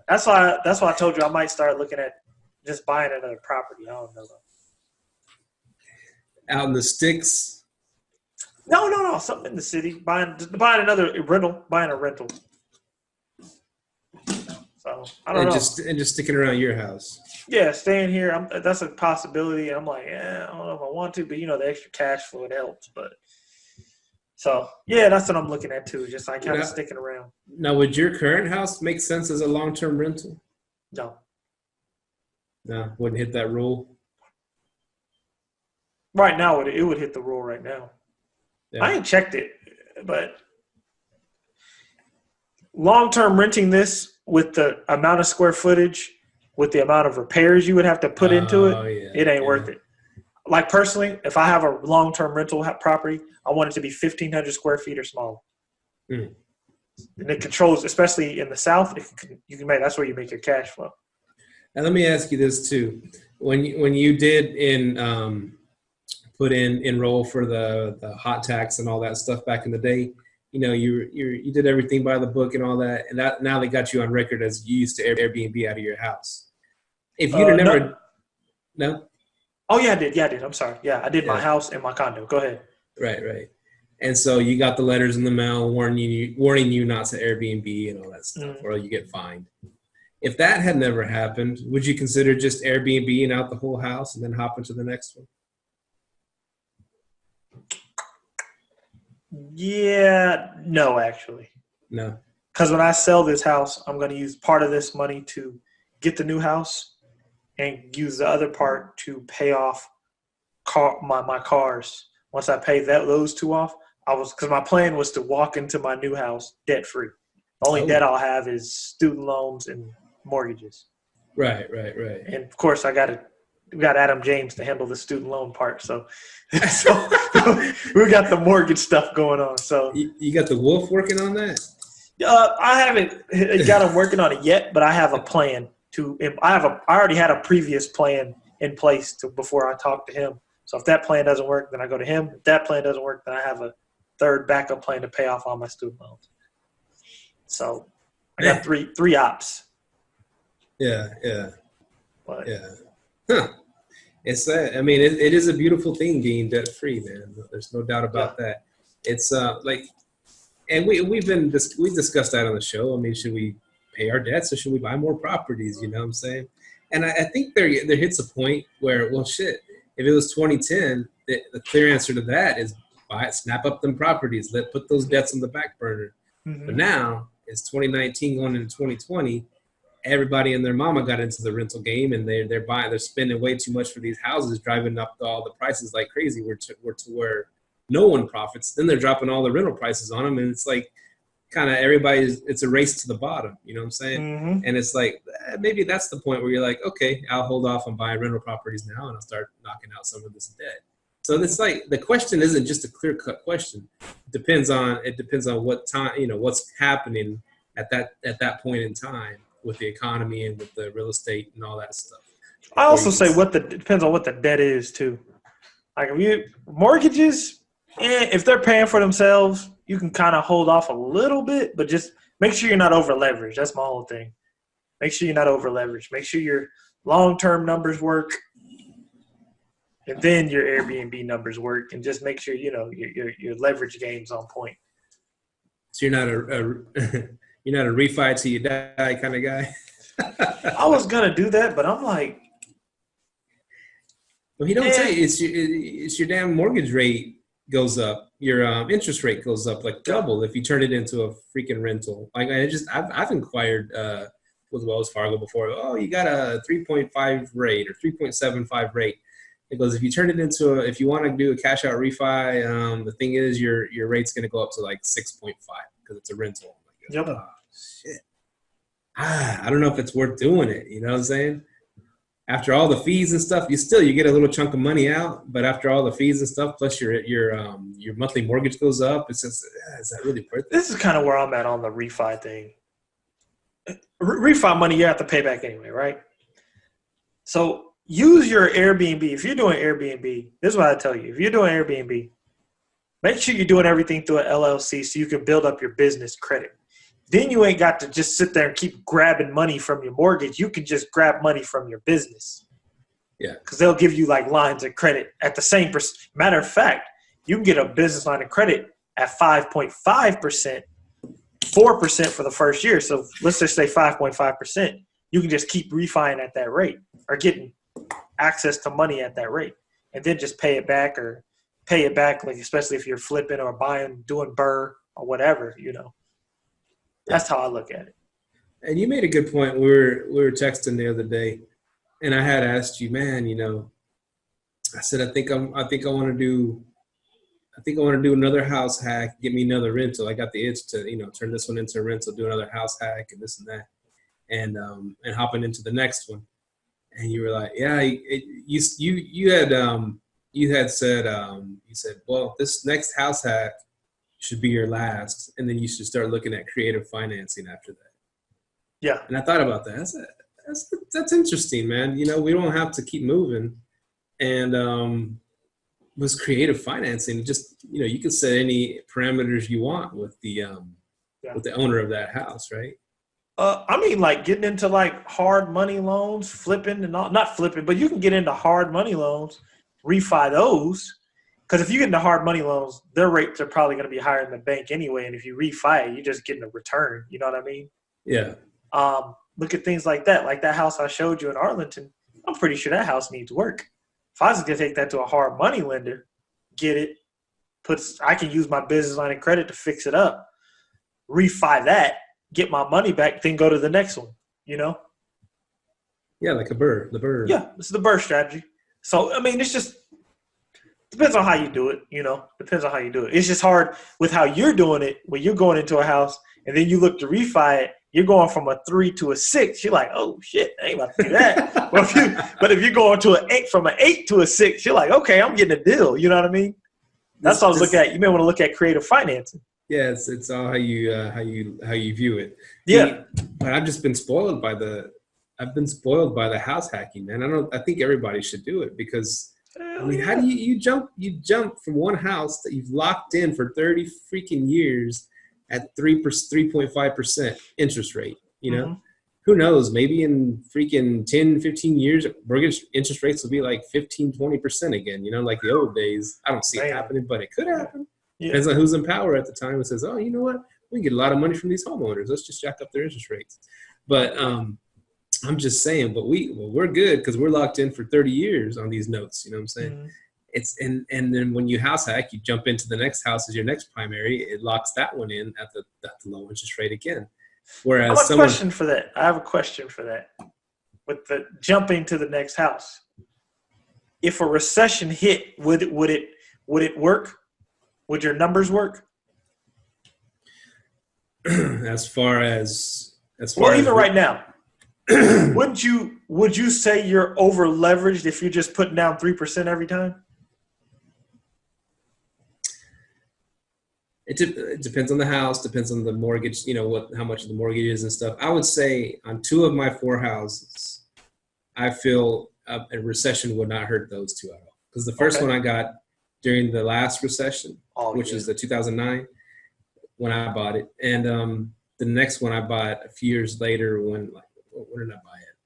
that's why I told you I might start looking at just buying another property. I don't know. Out in the sticks? No, something in the city. Buying another rental. Buying a rental. So I don't know. And just sticking around your house. Yeah, staying here. That's a possibility. And I'm like, I don't know if I want to, but the extra cash flow, it helps. But so yeah, that's what I'm looking at too. Just like kind of sticking around. Now, would your current house make sense as a long-term rental? No, wouldn't hit that rule. Right now, it would hit the rule right now. Yeah. I ain't checked it, but long-term renting this with the amount of square footage, with the amount of repairs you would have to put into it, it ain't worth it. Like personally, if I have a long-term rental property, I want it to be 1,500 square feet or smaller. And it controls, especially in the South, that's where you make your cash flow. Now let me ask you this too: when you did enroll for the hot tax and all that stuff back in the day, you did everything by the book and all that, and that now they got you on record as you used to Airbnb out of your house. If you'd have never, no. Oh yeah, I did. I'm sorry. Yeah, I did my house and my condo. Go ahead. Right. And so you got the letters in the mail warning you not to Airbnb and all that stuff, or you get fined. If that had never happened, would you consider just Airbnb-ing out the whole house and then hop into the next one? Yeah, no, actually. No. Because when I sell this house, I'm going to use part of this money to get the new house and use the other part to pay off my cars. Once I pay those two off, because my plan was to walk into my new house debt-free. The only debt I'll have is student loans and mortgages. Right. And, of course, we got Adam James to handle the student loan part. So we got the mortgage stuff going on. So you got the wolf working on that? I haven't got them working on it yet, but I have a plan I already had a previous plan in place before I talked to him. So if that plan doesn't work, then I go to him. If that plan doesn't work, then I have a third backup plan to pay off all my student loans. So I got three ops. Yeah. But, yeah. Huh. It's I mean, it is a beautiful thing being debt free, man. There's no doubt about that. It's like, and we discussed that on the show. I mean, should we pay our debts or should we buy more properties? You know what I'm saying? And I think there hits a point where, well, shit, if it was 2010, the clear answer to that is snap up them properties, put those debts on the back burner. Mm-hmm. But now it's 2019 going into 2020. Everybody and their mama got into the rental game, and they're spending way too much for these houses, driving up all the prices like crazy. We're to where no one profits. Then they're dropping all the rental prices on them, and it's like kind of it's a race to the bottom. You know what I'm saying? Mm-hmm. And it's like maybe that's the point where you're like, okay, I'll hold off on buying rental properties now, and I'll start knocking out some of this debt. So it's like the question isn't just a clear-cut question. It depends on what time, what's happening at that point in time with the economy and with the real estate and all that stuff. I also say it depends on what the debt is too. Like mortgages, if they're paying for themselves, you can kind of hold off a little bit, but just make sure you're not over leveraged. That's my whole thing. Make sure you're not over leveraged. Make sure your long-term numbers work, and then your Airbnb numbers work, and just make sure your leverage game's on point. So you're not you're not a refi till you die kind of guy. I was gonna do that, but I'm like, well, he don't say it's your damn mortgage rate goes up, your interest rate goes up like double if you turn it into a freaking rental. Like I've inquired with Wells Fargo before. Oh, you got a 3.5 rate or 3.75 rate. It goes, if you turn it into if you want to do a cash out refi, the thing is your rate's gonna go up to like 6.5 because it's a rental. Yep. Oh, shit. I don't know if it's worth doing it. You know what I'm saying? After all the fees and stuff, you get a little chunk of money out, but after all the fees and stuff, plus your monthly mortgage goes up, it's just, is that really worth it? This is kind of where I'm at on the refi thing. Refi money you have to pay back anyway, right? So use your Airbnb. If you're doing Airbnb, this is what I tell you. If you're doing Airbnb, make sure you're doing everything through an LLC so you can build up your business credit. Then you ain't got to just sit there and keep grabbing money from your mortgage. You can just grab money from your business. Yeah. Because they'll give you like lines of credit at the same matter of fact, you can get a business line of credit at 5.5%, 4% for the first year. So let's just say 5.5%. You can just keep refining at that rate or getting access to money at that rate, and then just pay it back, like especially if you're flipping or buying, doing BRRRR or whatever, That's how I look at it. And you made a good point. We were texting the other day, and I had asked you, man, I said I think I want to do another house hack, get me another rental. I got the itch to turn this one into a rental, do another house hack and this and that, and hopping into the next one. And you were like, yeah, you had said, well, this next house hack should be your last, and then you should start looking at creative financing after that. Yeah. And I thought about that. That's interesting, man. We don't have to keep moving. And with creative financing, just you can set any parameters you want with the owner of that house, right? I mean, like getting into like hard money loans, flipping and all, not flipping, but you can get into hard money loans, refi those. Because if you get into hard money loans, their rates are probably going to be higher than the bank anyway. And if you refi it, you're just getting a return. You know what I mean? Yeah. Look at things like that. Like that house I showed you in Arlington, I'm pretty sure that house needs work. If I was going to take that to a hard money lender, get it, I can use my business line of credit to fix it up, refi that, get my money back, then go to the next one, Yeah, like the BRRRR. Yeah, this is the BRRRR strategy. So, I mean, it's just depends on how you do it, Depends on how you do it. It's just hard with how you're doing it when you're going into a house and then you look to refi it. You're going from a 3 to a 6. You're like, oh, shit, I ain't about to do that. But if you're going to from an 8 to a 6, you're like, okay, I'm getting a deal. You know what I mean? That's what I was looking at. You may want to look at creative financing. it's all how you view it. Yeah. But I've just been spoiled by the house hacking, man. I think everybody should do it because I mean, how do you jump from one house that you've locked in for 30 freaking years at 3.5% interest rate, you know? Who knows, maybe in freaking 10, 15 years, mortgage interest rates will be like 15, 20% again, you know, like the old days. I don't see it happening, but it could happen. Yeah. Depends on who's in power at the time and says, oh, you know what? We can get a lot of money from these homeowners. Let's just jack up their interest rates. But I'm just saying, but we're good because we're locked in for 30 years on these notes. You know what I'm saying? It's and then when you house hack, you jump into the next house as your next primary. It locks that one in at the low interest rate again. Whereas I have a question for that. With the jumping to the next house, if a recession hit, would it work? Would your numbers work? As far as even right now, would you say you're over leveraged if you're just putting down 3% every time? It depends on the house, depends on the mortgage, you know, how much the mortgage is and stuff. I would say on 2 of my 4 houses, I feel a recession would not hurt those 2 at all. Because the first one I got during the last recession, which is the 2009, when I bought it. And the next one I bought a few years later when did I buy it?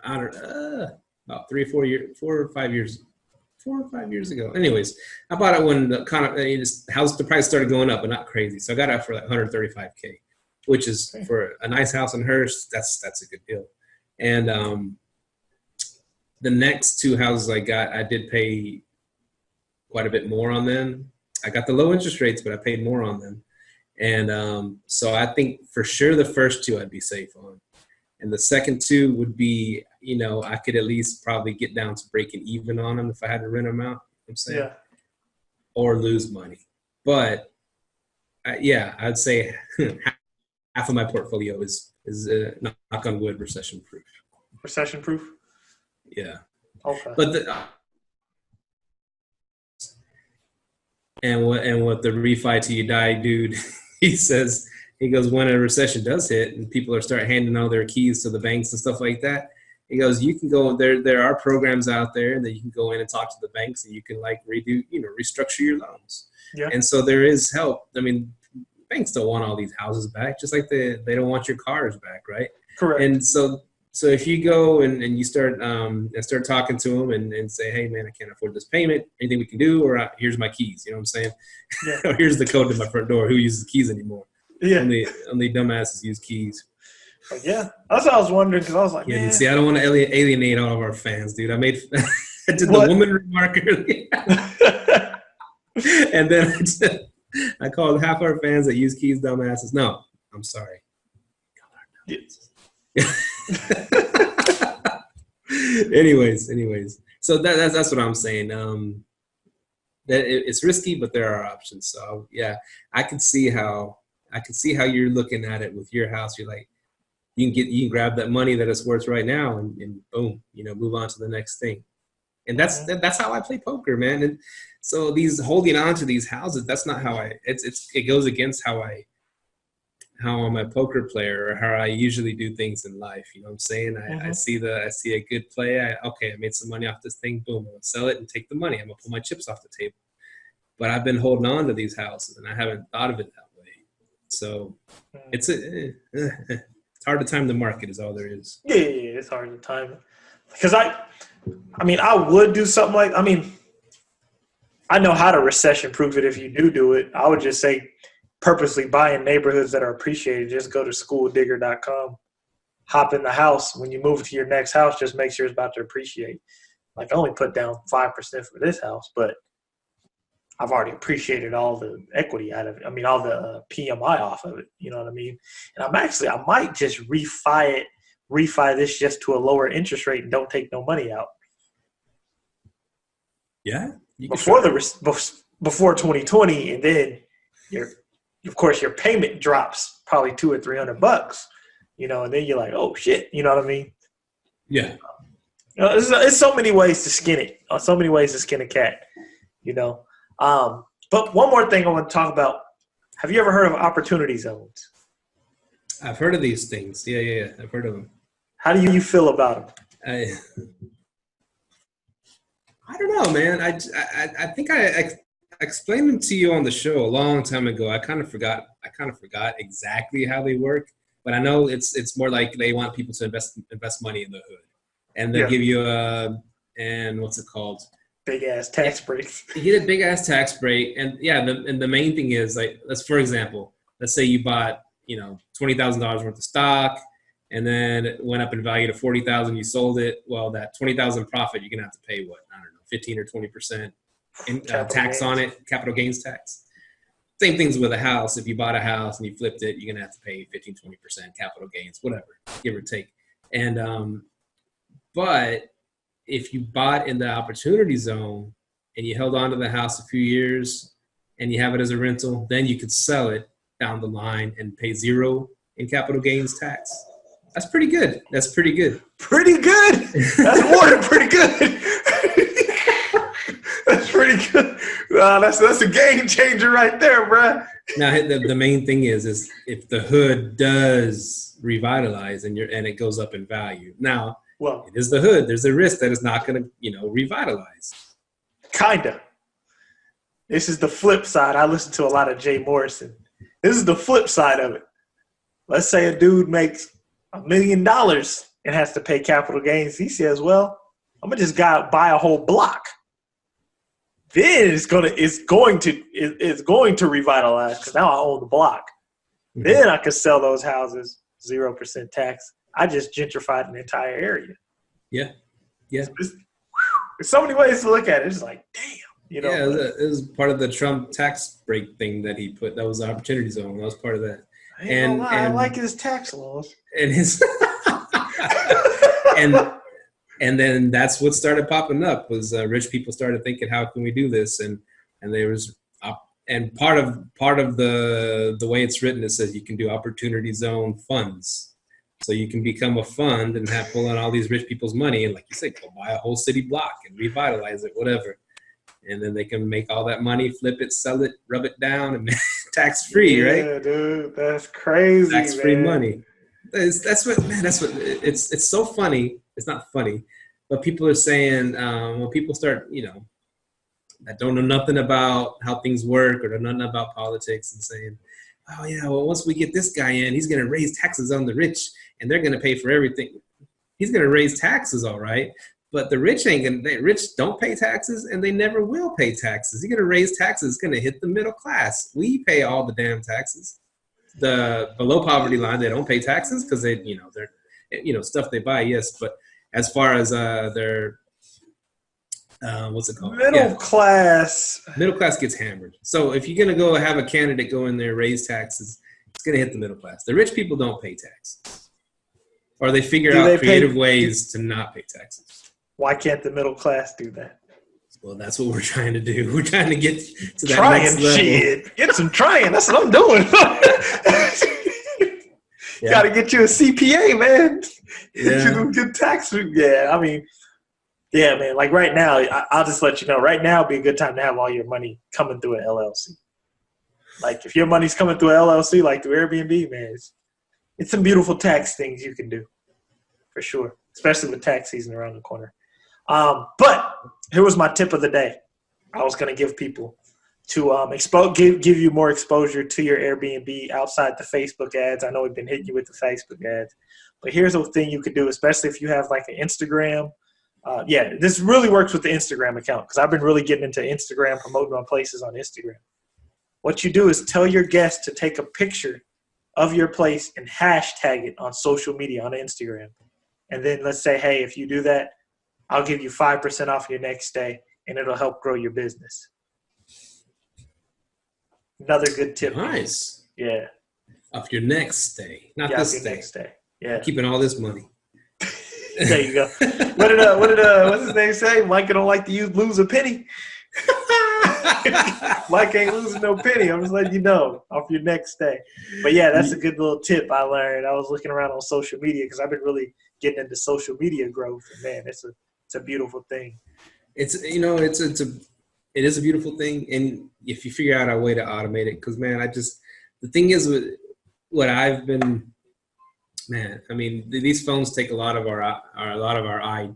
I don't know, about 4 or 5 years ago. Anyways, I bought it when the price started going up, but not crazy. So I got it for like $135K, which is for a nice house in Hearst. That's a good deal. And the next 2 houses I got, I did pay quite a bit more on them. I got the low interest rates, but I paid more on them. And so I think for sure the first 2 I'd be safe on. And the second 2 would be, you know, I could at least probably get down to breaking even on them if I had to rent them out. You know what I'm saying? Yeah. Or lose money. But I'd say half of my portfolio is knock on wood, recession proof. Recession proof? Yeah. Okay. But and what the refi till you die dude, he goes, when a recession does hit and people start handing all their keys to the banks and stuff like that, he goes, you can go there are programs out there that you can go in and talk to the banks and you can like restructure your loans. Yeah. And so there is help. I mean, banks don't want all these houses back, just like they don't want your cars back, right? Correct. And so if you go and you start talking to them and say, hey man, I can't afford this payment, anything we can do, or here's my keys, you know what I'm saying? Yeah. Or here's the code to my front door. Who uses keys anymore? Yeah. Only dumbasses use keys. But yeah, that's what I was wondering because I was like, yeah. Man. See, I don't want to alienate all of our fans, dude. I did the woman remark earlier, and then I called half our fans that use keys dumbasses. No, I'm sorry. Anyways. So that's what I'm saying. That it's risky, but there are options. So yeah, I can see how you're looking at it with your house. You're like, you can grab that money that it's worth right now and boom, you know, move on to the next thing. And that's how I play poker, man. And so these holding on to these houses, that's not how it goes against how I'm a poker player or how I usually do things in life. You know what I'm saying? I see a good play. I made some money off this thing. Boom, I'm gonna sell it and take the money. I'm gonna pull my chips off the table. But I've been holding on to these houses and I haven't thought of it that way. So it's hard to time the market is all there is. Yeah, it's hard to time it. Because I would do something like, I know how to recession proof it if you do it. I would just say purposely buy in neighborhoods that are appreciated. Just go to schooldigger.com, hop in the house. When you move to your next house, just make sure it's about to appreciate. Like I only put down 5% for this house, but I've already appreciated all the equity out of it. All the PMI off of it. You know what I mean? And I might just refi this just to a lower interest rate and don't take no money out. Yeah. Before 2020, and then of course your payment drops probably $200 or $300, you know, and then you're like, oh shit, you know what I mean? Yeah. You know, there's so many ways to skin it. So many ways to skin a cat, you know. But one more thing I want to talk about. Have you ever heard of opportunity zones? I've heard of these things. Yeah. I've heard of them. How do you feel about them? I don't know, man. I think I explained them to you on the show a long time ago. I kind of forgot exactly how they work, but I know it's more like they want people to invest money in the hood, and they give you and what's it called? Big ass tax breaks. You get a big ass tax break, and the main thing is like, for example, let's say you bought $20,000 worth of stock, and then it went up in value to $40,000. You sold it. Well, that $20,000 profit, you're gonna have to pay what, I don't know, 15 or 20% in tax on it, capital gains tax. Same things with a house. If you bought a house and you flipped it, you're gonna have to pay 15, 20% capital gains, whatever, give or take. And but if you bought in the opportunity zone and you held on to the house a few years and you have it as a rental, then you could sell it down the line and pay 0 in capital gains tax. That's pretty good. Pretty good. That's more than pretty good. That's pretty good. That's a game changer right there, bro. Now, the main thing is if the hood does revitalize and it goes up in value. Now, well, it is the hood. There's a risk that it's not going to, revitalize. Kinda. This is the flip side. I listen to a lot of Jay Morrison. This is the flip side of it. Let's say a dude makes $1 million and has to pay capital gains. He says, well, I'm gonna just buy a whole block. Then it's going to revitalize because now I own the block. Mm-hmm. Then I could sell those houses 0% tax. I just gentrified an entire area. Yeah. There's so many ways to look at it. It's like, damn. Yeah, it was part of the Trump tax break thing that he put. That was the opportunity zone. That was part of that. I like his tax laws. And his and then that's what started popping up was rich people started thinking, how can we do this? And there was and part of the way it's written, it says you can do opportunity zone funds. So you can become a fund and pull on all these rich people's money and, like you said, go buy a whole city block and revitalize it, whatever. And then they can make all that money, flip it, sell it, rub it down, and tax-free, right? Yeah, dude, that's crazy. Tax-free money. That's what it's so funny. It's not funny, but people are saying when people start, that don't know nothing about how things work or know nothing about politics, and saying, oh yeah, well, once we get this guy in, he's going to raise taxes on the rich, and they're going to pay for everything. He's going to raise taxes, all right. But the rich rich don't pay taxes, and they never will pay taxes. You're going to raise taxes. It's going to hit the middle class. We pay all the damn taxes. The below poverty line, they don't pay taxes because they're stuff they buy, yes. But as far as their what's it called? Middle class gets hammered. So if you're going to go have a candidate go in there, raise taxes, it's going to hit the middle class. The rich people don't pay taxes, or they figure out creative ways to not pay taxes. Why can't the middle class do that? Well, that's what we're trying to do. We're trying to get to that next level. Shit. Get some trying. That's what I'm doing. Got to get you a CPA, man. Get you some good tax. Yeah, I mean, yeah, man. Like right now, I'll just let you know. Right now would be a good time to have all your money coming through an LLC. Like if your money's coming through an LLC, like through Airbnb, man, it's some beautiful tax things you can do, for sure. Especially with tax season around the corner. But here was my tip of the day. I was going to give people to give you more exposure to your Airbnb outside the Facebook ads. I know we've been hitting you with the Facebook ads, but here's a thing you could do, especially if you have like an Instagram. This really works with the Instagram account because I've been really getting into Instagram, promoting my places on Instagram. What you do is tell your guests to take a picture of your place and hashtag it on social media on Instagram. And then let's say, hey, if you do that, I'll give you 5% off your next stay, and it'll help grow your business. Another good tip. Nice. Yeah. Off your next stay, not this stay. Next stay. Yeah. I'm keeping all this money. There you go. What's his name say? Myka don't like to lose a penny. Mike ain't losing no penny. I'm just letting you know off your next stay. But yeah, that's a good little tip I learned. I was looking around on social media because I've been really getting into social media growth. And man, it's a beautiful thing. It's it is a beautiful thing. And if you figure out a way to automate it, because man, the thing is with what I've been, man, I mean, these phones take a lot of our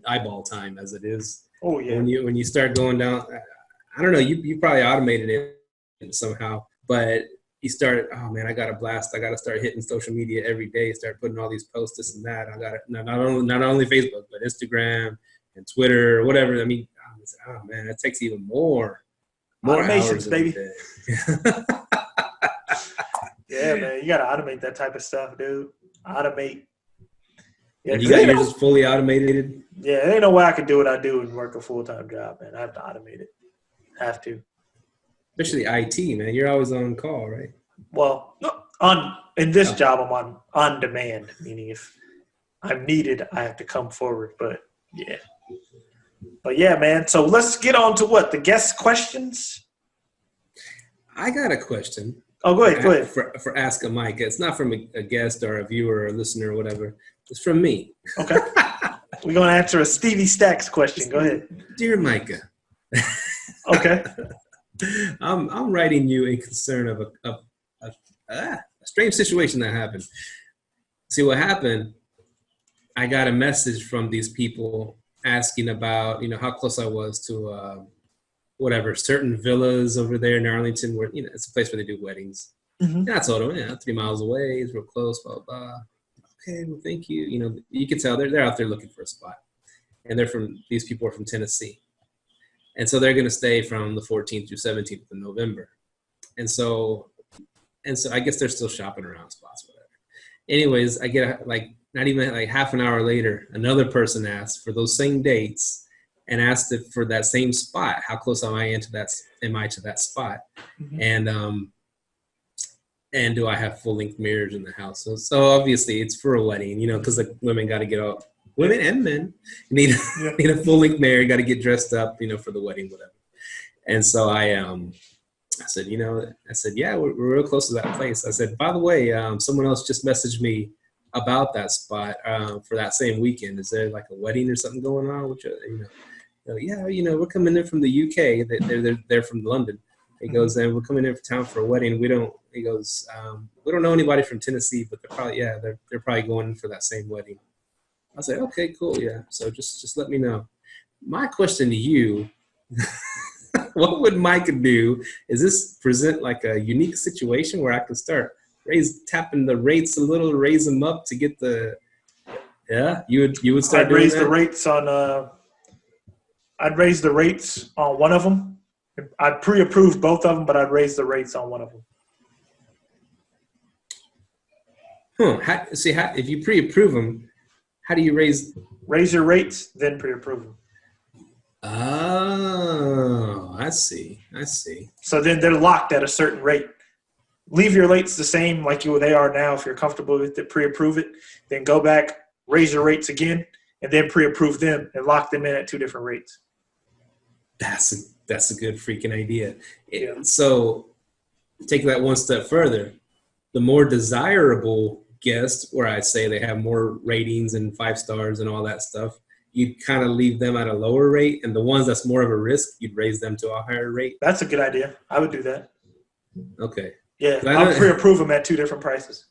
eyeball time as it is. Oh yeah. When you start going down, I don't know, you probably automated it somehow, but you start, oh man, I got a blast. I got to start hitting social media every day, start putting all these posts, this and that. I got it. Not only Facebook, but Instagram and Twitter, whatever. I mean, oh man, that takes even more automations, hours baby. Yeah, man, you got to automate that type of stuff, dude. Automate. Yeah, you got yours fully automated? Yeah, there ain't no way I can do what I do and work a full-time job, man. I have to automate it. Have to. Especially IT, man. You're always on call, right? Well, in this job, I'm on demand, meaning if I'm needed, I have to come forward. But yeah, man. So let's get on to the guest questions. I got a question. Oh, go ahead. For Ask a Myka. It's not from a guest or a viewer or a listener or whatever. It's from me. Okay. We're going to answer a Stevie Stacks question. Go ahead. Dear Myka. Okay. I'm writing you in concern of a strange situation that happened. See what happened? I got a message from these people asking about, how close I was to certain villas over there in Arlington, where it's a place where they do weddings. Mm-hmm. And I told them, 3 miles away, it's real close, blah blah blah. Okay, well, thank you. You can tell they're out there looking for a spot, and these people are from Tennessee. And so they're going to stay from the 14th through 17th of November. And so I guess they're still shopping around spots, whatever. Anyways, I get not even half an hour later, another person asked for those same dates and asked if for that same spot, how close am I to that spot? Mm-hmm. And do I have full length mirrors in the house? So obviously it's for a wedding, because the women got to get out. Women and men need a full length mirror, got to get dressed up, for the wedding, whatever. And so I said, yeah, we're real close to that place. I said, by the way, someone else just messaged me about that spot for that same weekend. Is there like a wedding or something going on? Which, we're coming in from the UK. They're from London. He goes, and we're coming in for town for a wedding. We don't know anybody from Tennessee, but they're probably going for that same wedding. I was like, okay, cool, yeah. So just let me know. My question to you, what would Myka do? Is this present like a unique situation where I could start tapping the rates a little, raise them up to get you would start doing that? I'd raise the rates on one of them. I'd pre-approve both of them, but I'd raise the rates on one of them. If you pre-approve them, how do you raise your rates, then pre-approve them? Oh, I see. So then they're locked at a certain rate. Leave your rates the same like they are now. If you're comfortable with it, pre-approve it. Then go back, raise your rates again, and then pre-approve them and lock them in at 2 different rates. That's a good freaking idea. So take that one step further. The more desirable guest, where I say they have more ratings and 5 stars and all that stuff, you'd kind of leave them at a lower rate, and the ones that's more of a risk, you'd raise them to a higher rate. That's a good idea. I would do that. Okay. Yeah, I'll pre-approve them at 2 different prices.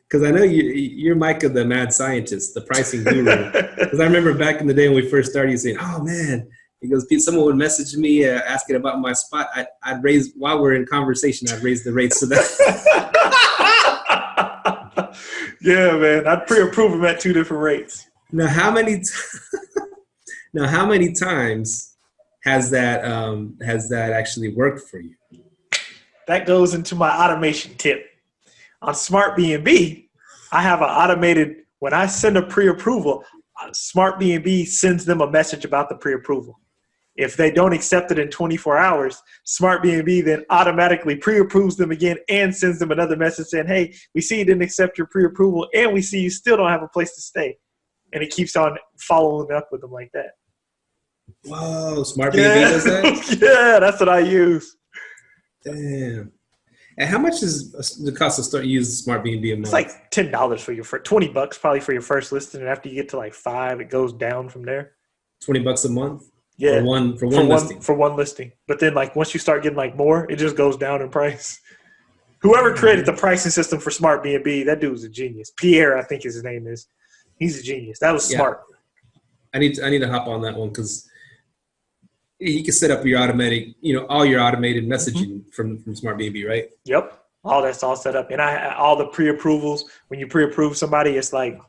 Because I know you're Myka, the mad scientist, the pricing guru. Because I remember back in the day when we first started, you saying, "Oh man," he goes, "Someone would message me asking about my spot. I'd raise while we're in conversation. I'd raise the rates to that." Yeah, man, I'd pre-approve them at 2 different rates. Now, how many times has that actually worked for you? That goes into my automation tip. On Smart B&B, I have an automated, when I send a pre-approval, Smart B&B sends them a message about the pre-approval. If they don't accept it in 24 hours, Smart B&B then automatically pre-approves them again and sends them another message saying, "Hey, we see you didn't accept your pre-approval and we see you still don't have a place to stay." And it keeps on following up with them like that. Whoa, Smart B&B does that? Yeah, that's what I use. Damn. And how much is the cost to start using Smart B&B a month? It's like $10 for your first, $20 probably for your first listing, and after you get to like 5, it goes down from there. $20 a month? Yeah, for one listing. For one listing. But then like once you start getting like more, it just goes down in price. Whoever created the pricing system for Smart B&B, that dude's a genius. Pierre, I think his name is. He's a genius. That was smart. I need to hop on that one because you can set up your automatic, all your automated messaging from Smart B&B, right? Yep. All that's all set up. And all the pre-approvals, when you pre-approve somebody, it's like,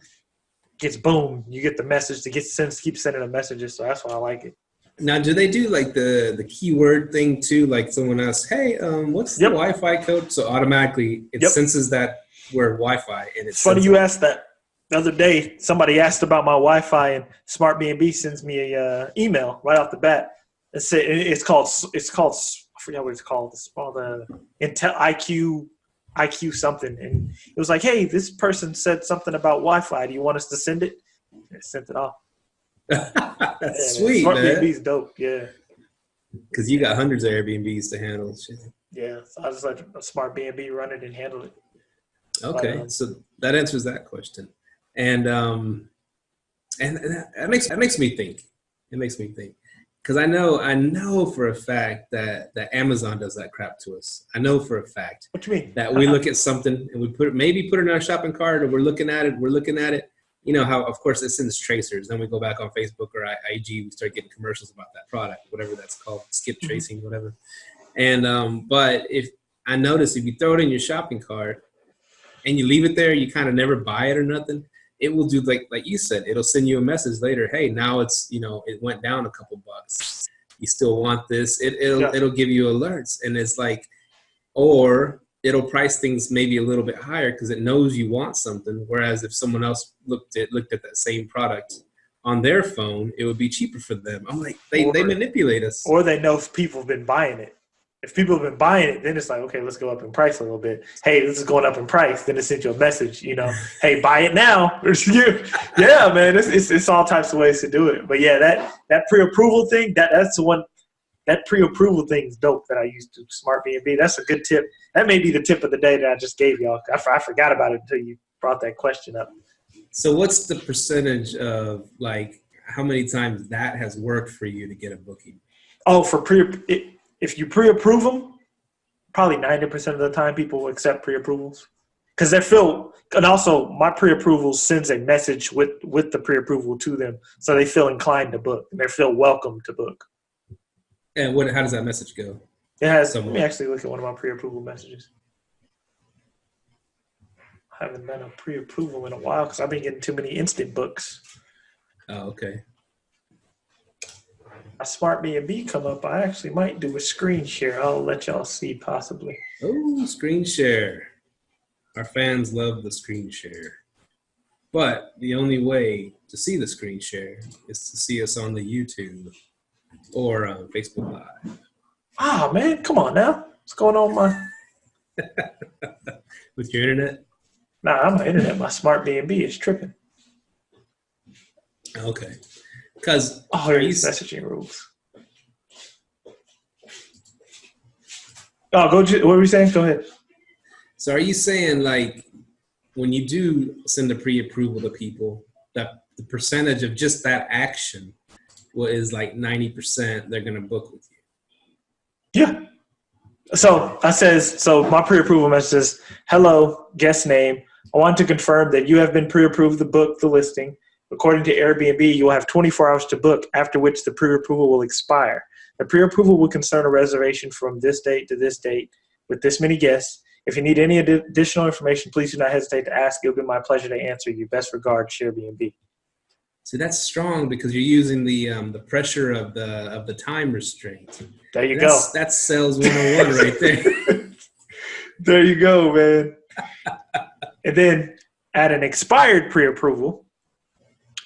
gets boom, you get the message to keep sending them messages. So that's why I like it. Now, do they do like the keyword thing too? Like someone asks, hey, what's the Wi-Fi code? So automatically it senses that we're Wi-Fi. And it's funny you asked that. The other day, somebody asked about my Wi-Fi, and Smart B&B sends me a email right off the bat. It's called I forget what it's called. It's called Intel IQ something, and it was like, hey, this person said something about Wi-Fi. Do you want us to send it? And I sent it off. That's sweet, Smart man. B&B's dope, yeah. Because you got hundreds of Airbnbs to handle. Yeah, so I just let a Smart B&B run it and handle it. Okay, so that answers that question, and that makes me think. It makes me think because I know for a fact that Amazon does that crap to us. I know for a fact. What do you mean? That we look at something and we put it in our shopping cart, or we're looking at it. You know how, of course, it sends tracers. Then we go back on Facebook or IG, we start getting commercials about that product, whatever that's called, skip tracing, whatever. And but if I notice, if you throw it in your shopping cart and you leave it there, you kind of never buy it or nothing. It will do like you said. It'll send you a message later. Hey, now it's it went down a couple bucks. You still want this? It'll give you alerts, and it's like, or it'll price things maybe a little bit higher because it knows you want something. Whereas if someone else looked at that same product on their phone, it would be cheaper for them. I'm like, they manipulate us. Or they know if people have been buying it. If people have been buying it, then it's like, okay, let's go up in price a little bit. Hey, this is going up in price. Then it sends you a message, hey, buy it now. Yeah, man, it's all types of ways to do it. But yeah, that pre-approval thing, that's the one. That pre-approval thing is dope that I used to Smart B&B. That's a good tip. That may be the tip of the day that I just gave y'all. I forgot about it until you brought that question up. So what's the percentage of like how many times that has worked for you to get a booking? Oh, if you pre-approve them, probably 90% of the time people will accept pre-approvals. Because and also my pre-approval sends a message with the pre-approval to them. So they feel inclined to book and they feel welcome to book. And how does that message go? Let me actually look at one of my pre-approval messages. I haven't done a pre-approval in a while because I've been getting too many instant books. Oh, okay. A Smart B&B come up, I actually might do a screen share. I'll let y'all see possibly. Oh, screen share. Our fans love the screen share. But the only way to see the screen share is to see us on the YouTube or on Facebook Live. Ah, man, come on now. What's going on with your internet? Nah, I'm on internet. My Smart B&B is tripping. Okay. Because here's messaging rules. Oh, what were we saying? Go ahead. So are you saying like when you do send a pre-approval to people, that the percentage of just that action is like 90% they're going to book with you? Yeah. So my pre-approval message says, hello, guest name. I want to confirm that you have been pre-approved to book the listing. According to Airbnb, you will have 24 hours to book, after which the pre-approval will expire. The pre-approval will concern a reservation from this date to this date with this many guests. If you need any additional information, please do not hesitate to ask. It will be my pleasure to answer you. Best regards, Airbnb. So that's strong because you're using the pressure of the time restraint. There you go. That's sales 101 right there. There you go, man. And then at an expired pre-approval,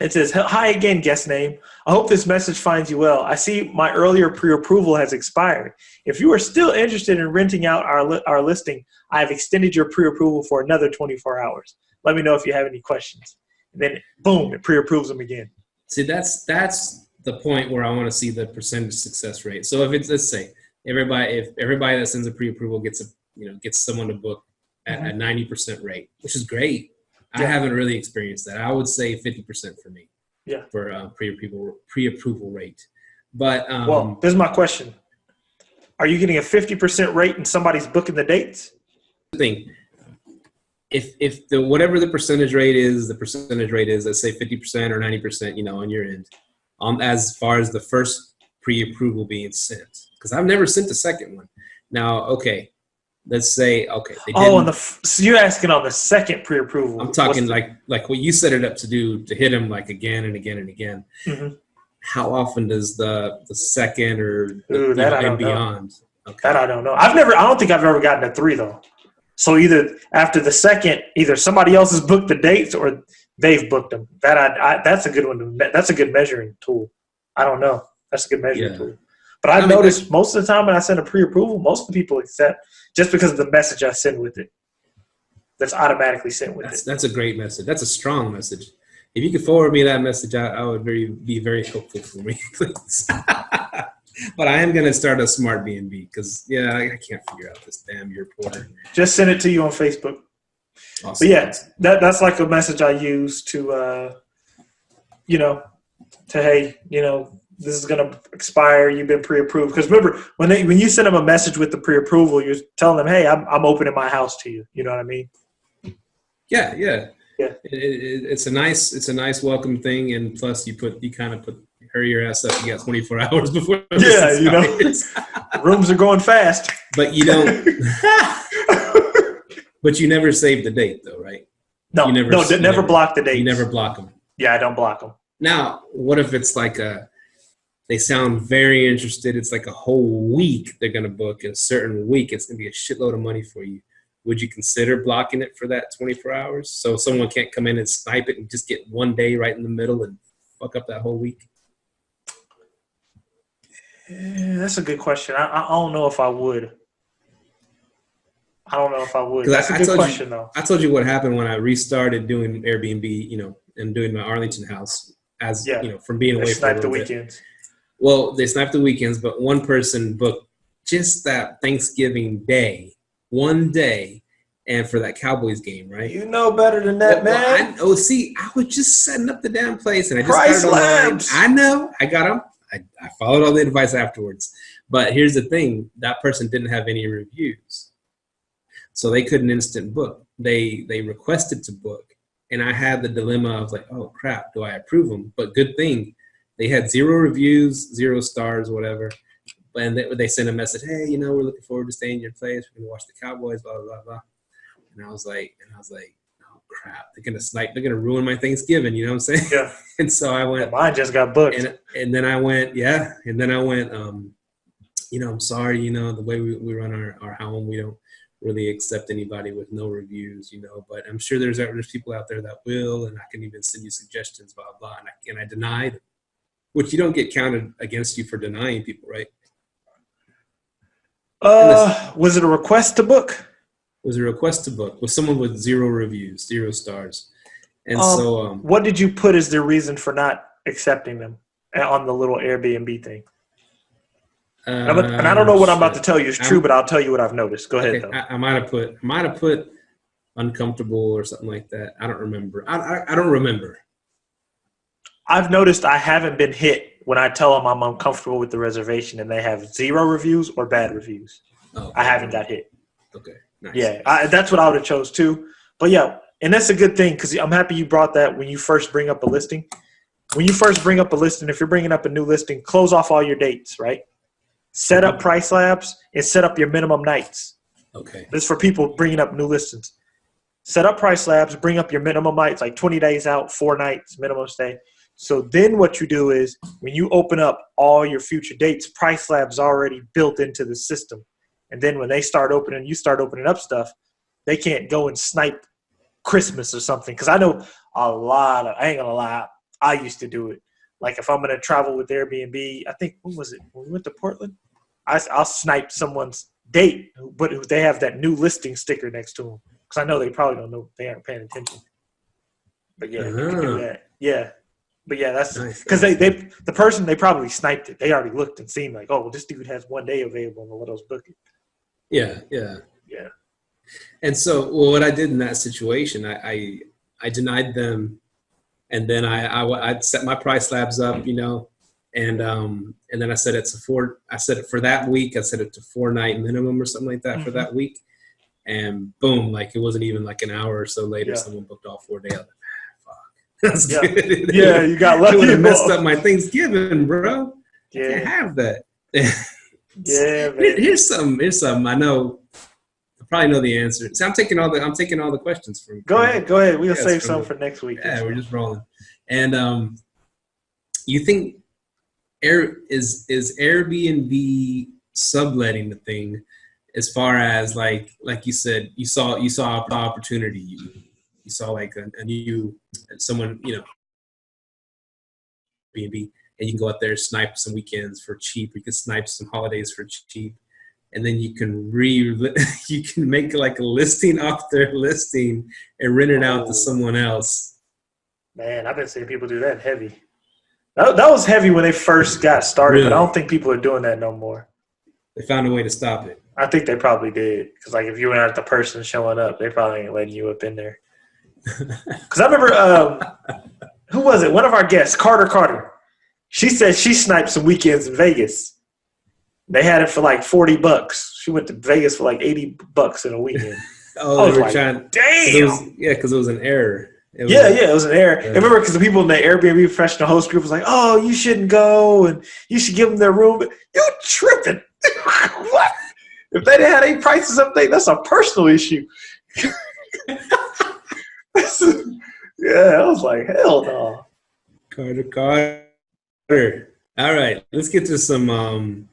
it says, hi again, guest name. I hope this message finds you well. I see my earlier pre-approval has expired. If you are still interested in renting out our listing, I have extended your pre-approval for another 24 hours. Let me know if you have any questions. And then, boom, it pre-approves them again. See, that's the point where I want to see the percentage success rate. So if it's, let's say, if everybody that sends a pre-approval gets someone to book at a 90% rate, which is great. Yeah. I haven't really experienced that. I would say 50% for me. Yeah. For pre-approval rate. But well, this is my question. Are you getting a 50% rate and somebody's booking the dates? thing, if the whatever the percentage rate is, let's say 50% or 90%, you know, on your end, as far as the first pre-approval being sent, because I've never sent the second one. Now, okay, let's say they didn't. So you're asking on the second pre-approval. I'm talking like what you set it up to do, to hit them like again and again and again. Mm-hmm. How often does the second or and beyond? Okay. That I don't know. I don't think I've ever gotten a 3 though. So either after the second, either somebody else has booked the dates or they've booked them. That's a good one. That's a good measuring tool. I don't know. That's a good measuring tool. But I've noticed most of the time when I send a pre-approval, most of the people accept just because of the message I send with it. That's automatically sent with it. That's a great message. That's a strong message. If you could forward me that message, I would be very helpful for me, please. But I am going to start a smart B&B because, I can't figure out this damn year porter. Just send it to you on Facebook. Awesome. But yeah, that's like a message I use to, hey, this is going to expire. You've been pre-approved. Because remember, when you send them a message with the pre-approval, you're telling them, hey, I'm opening my house to you. You know what I mean? Yeah. It's a nice welcome thing, and plus you kind of hurry your ass up. You got 24 hours before. Rooms are going fast. But you don't. But you never save the date, though, right? No, never block the dates. You never block them. Yeah, I don't block them. Now, what if it's like they sound very interested. It's like a whole week they're going to book. In a certain week, it's going to be a shitload of money for you. Would you consider blocking it for that 24 hours so someone can't come in and snipe it and just get one day right in the middle and fuck up that whole week? Yeah, that's a good question. I don't know if I would. That's a good question, though. I told you what happened when I restarted doing Airbnb, and doing my Arlington house from being away from the weekends. Well, they sniped the weekends, but one person booked just that Thanksgiving day, one day, and for that Cowboys game, right? You know better than that, man. I was just setting up the damn place, and I just Pricelabs. I know. I got them. I followed all the advice afterwards. But here's the thing. That person didn't have any reviews. So they couldn't instant book. They requested to book. And I had the dilemma of like, oh, crap, do I approve them? But good thing. They had 0 reviews, 0 stars, whatever. And they sent a message, hey, we're looking forward to staying in your place. We're going to watch the Cowboys, blah, blah, blah, blah. And I was like, oh, crap. They're going to snipe. They're going to ruin my Thanksgiving. You know what I'm saying? Yeah. And so I went. Mine just got booked. And then I went, I'm sorry, the way we run our home, we don't really accept anybody with no reviews, but I'm sure there's people out there that will, and I can even send you suggestions, blah, blah. And I denied, which you don't get counted against you for denying people, right? Was it a request to book? It was a request to book with someone with 0 reviews, 0 stars. And what did you put as the reason for not accepting them on the little Airbnb thing? And I don't know what I'm about to tell you is true, but I'll tell you what I've noticed. Go ahead, though. I might have put uncomfortable or something like that. I don't remember. I don't remember. I've noticed I haven't been hit when I tell them I'm uncomfortable with the reservation and they have 0 reviews or bad reviews. Oh, okay. I haven't got hit. Okay. Nice. Yeah, that's what I would have chose too. But yeah, and that's a good thing because I'm happy you brought that when you first bring up a listing. When you first bring up a listing, if you're bringing up a new listing, close off all your dates, right? Set up Pricelabs and set up your minimum nights. Okay. This is for people bringing up new listings. Set up Pricelabs, bring up your minimum nights, like 20 days out, 4 nights, minimum stay. So then what you do is when you open up all your future dates, Pricelabs already built into the system. And then when you start opening up stuff, they can't go and snipe Christmas or something. Because I know I ain't going to lie, I used to do it. Like if I'm going to travel with Airbnb, I think, when was it? When we went to Portland, I'll snipe someone's date, but they have that new listing sticker next to them. Because I know they probably don't know, they aren't paying attention. But yeah, you can do that. Yeah. But yeah, that's because the person, they probably sniped it. They already looked and seen like, oh, well, this dude has 1 day available and we'll let us book it. Yeah. And so, what I did in that situation, I denied them, and then I set my Pricelabs up, And then I said it's I said it for that week. I said it to 4-night minimum or something like that for that week. And boom, like it wasn't even like an hour or so later, someone booked all 4 days. I was like, fuck. That's good. Yeah, you got lucky. I would have messed up my Thanksgiving, bro. Yeah. I can't have that. Yeah, man. Here's something. I know. I probably know the answer. So I'm taking all the questions from. Go ahead. We'll save some for next week. Yeah, we're just rolling. And you think is Airbnb subletting the thing? As far as like you said, you saw an opportunity. You saw like a new someone, Airbnb, and you can go out there, snipe some weekends for cheap. You can snipe some holidays for cheap, and then you can you can make like a listing off their listing and rent it out to someone else. Man, I've been seeing people do that heavy. That was heavy when they first got started, Really? but I don't think people are doing that no more. They found a way to stop it. I think they probably did. Because, like, if you weren't the person showing up, they probably ain't letting you up in there. Because I remember, who was it? One of our guests, Carter. She said she sniped some weekends in Vegas. They had it for like $40. She went to Vegas for like $80 in a weekend. Oh, they were like, trying. damn. Because it was an error. It was an error. I remember because the people in the Airbnb professional host group was like, "Oh, you shouldn't go, and you should give them their room." But you tripping? What? If they didn't have any prices up there, that's a personal issue. Yeah, I was like, hell no. Carter. All right, let's get to some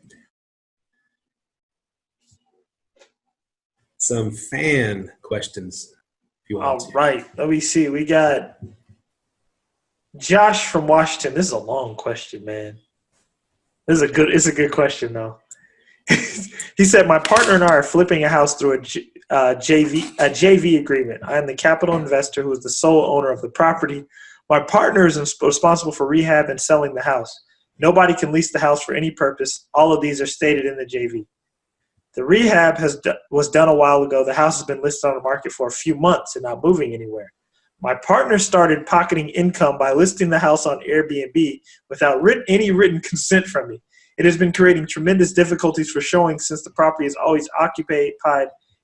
fan questions. All right, let me see. We got Josh from Washington. This is a long question, man. It's a good question though. He said, "My partner and I are flipping a house through a JV agreement. I am the capital investor who is the sole owner of the property. My partner is responsible for rehab and selling the house. Nobody can lease the house for any purpose. All of these are stated in the JV. The rehab was done a while ago. The house has been listed on the market for a few months and not moving anywhere. My partner started pocketing income by listing the house on Airbnb without any written consent from me. It has been creating tremendous difficulties for showing since the property is always occupied,